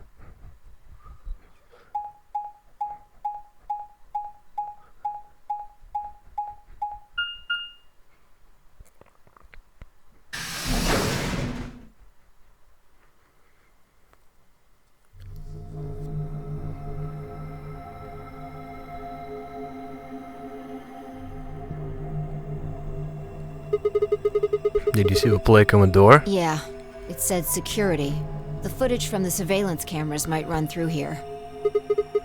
Did you see a plaque on the door? Yeah, it said security. The footage from the surveillance cameras might run through here.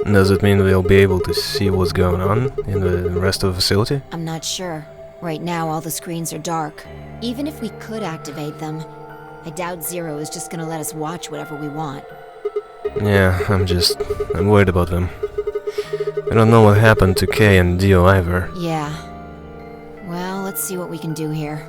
Does it mean we'll be able to see what's going on in the rest of the facility? I'm not sure. Right now, all the screens are dark. Even if we could activate them, I doubt Zero is just gonna let us watch whatever we want. Yeah, I'm worried about them. I don't know what happened to Kay and Dio either. Yeah. Well, let's see what we can do here.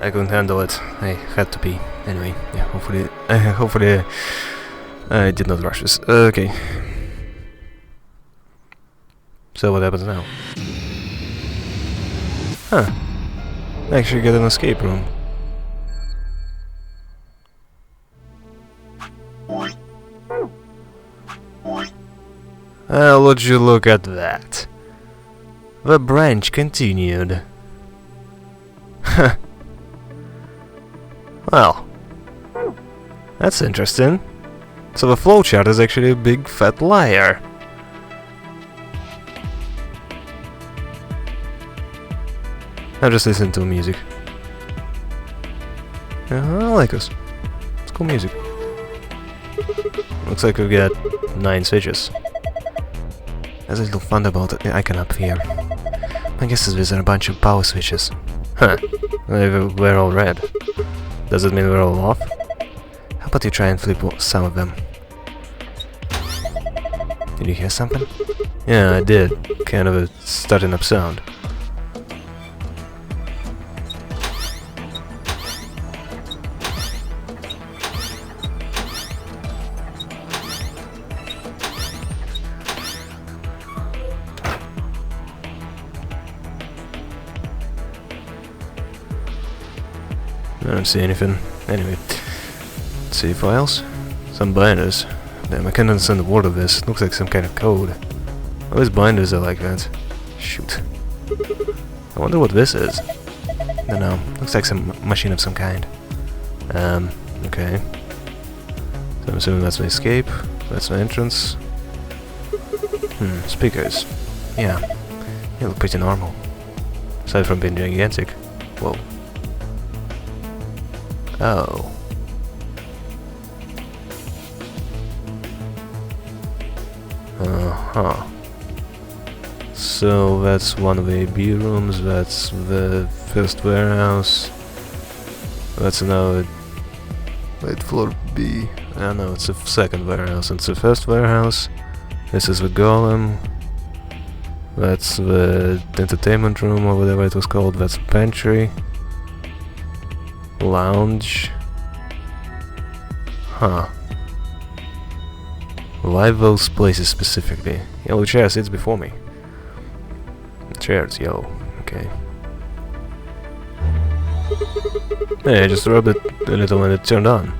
I couldn't handle it. I had to pee. Anyway, yeah, hopefully I did not rush this. Okay. So what happens now? Huh. I actually get an escape room. Would you look at that? The branch continued. Huh. Well, that's interesting. So the flowchart is actually a big fat liar. I'm just listening to music. I like this. It's cool music. Looks like we've got 9 switches. There's a little Thunderbolt icon up here. My guess is these are a bunch of power switches. Huh. We're all red. Does it mean we're all off? How about you try and flip some of them? Did you hear something? Yeah, I did. Kind of a starting up sound. I don't see anything. Anyway, let's see files. Some binders. Damn, I can't understand the word of this. It looks like some kind of code. All these binders are like that. Shoot. I wonder what this is. Don't know. Looks like some machine of some kind. Okay. So I'm assuming that's my escape. That's my entrance. Speakers. Yeah. They look pretty normal. Aside from being gigantic. Whoa. Oh. Uh-huh. So that's one of the B rooms, that's the first warehouse. That's another... Wait, floor B. Ah no, it's the second warehouse. It's the first warehouse. This is the golem. That's the entertainment room or whatever it was called. That's the pantry. Lounge. Huh. Why those places specifically? Yellow chair sits before me. The chair's yellow. Okay. Hey, I just rubbed it a little and it turned on.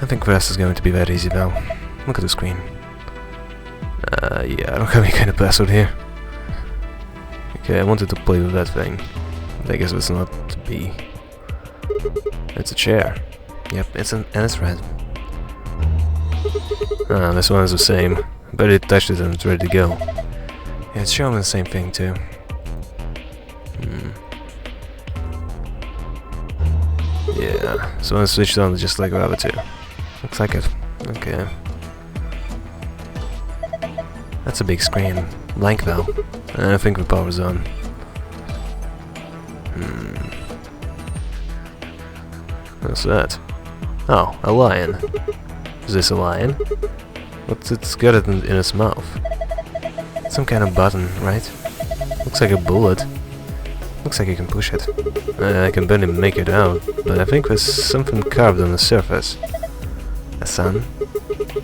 I think the rest is going to be that easy though. Look at the screen. Yeah, I don't have any kind of password here. Okay, I wanted to play with that thing. I guess it's not to be. It's a chair. Yep, and it's red. Ah, this one is the same. But it touched it and it's ready to go. Yeah, it's showing the same thing too. So when it's switched on, it's just like gravity. Looks like it. Okay. That's a big screen. Blank though. I think the power's on. What's that? Oh, a lion. Is this a lion? What's it's got it in its mouth? Some kind of button, right? Looks like a bullet. Looks like you can push it. I can barely make it out, but I think there's something carved on the surface. A sun?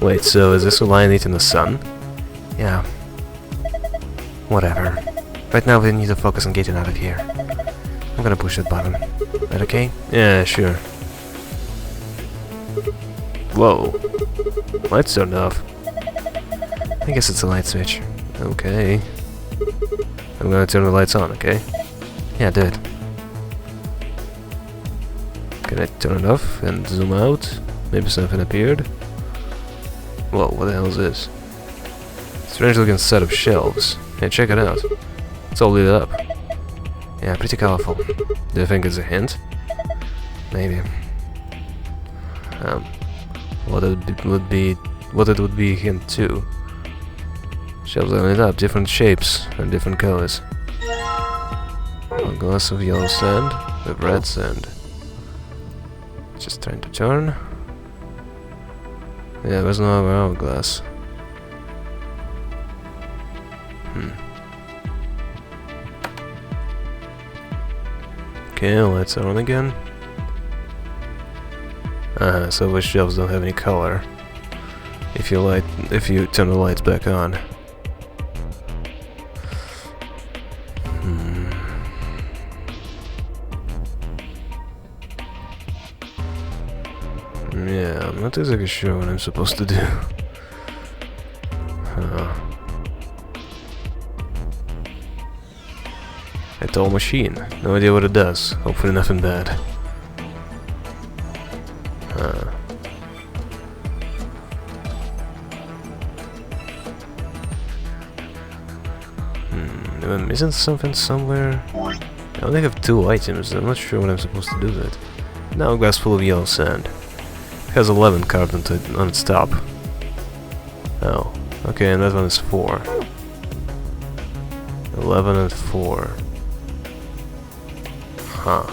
Wait, so is this a lion eating the sun? Yeah. Whatever. Right now we need to focus on getting out of here. I'm gonna push that button. That okay? Yeah, sure. Whoa. Lights turned off. I guess it's a light switch. Okay. I'm gonna turn the lights on, okay? Yeah, do it. Can I turn it off and zoom out? Maybe something appeared? Whoa, what the hell is this? Strange looking set of shelves. Hey, check it out. It's all lit up. Yeah, pretty colorful. Do you think it's a hint? Maybe. What it would be a hint to? Shelves are lit up, different shapes and different colors. A glass of yellow sand with red sand. Just trying to turn. Yeah, there's no other hourglass. Okay, lights are on again. So the shelves don't have any color. If you turn the lights back on. Yeah, I'm not exactly sure what I'm supposed to do. A tall machine. No idea what it does. Hopefully nothing bad. Am I missing something somewhere? I only have 2 items. I'm not sure what I'm supposed to do with it. Now a glass full of yellow sand. It has 11 carved on its top. Oh, okay, and that one is 4. 11 and 4. Huh.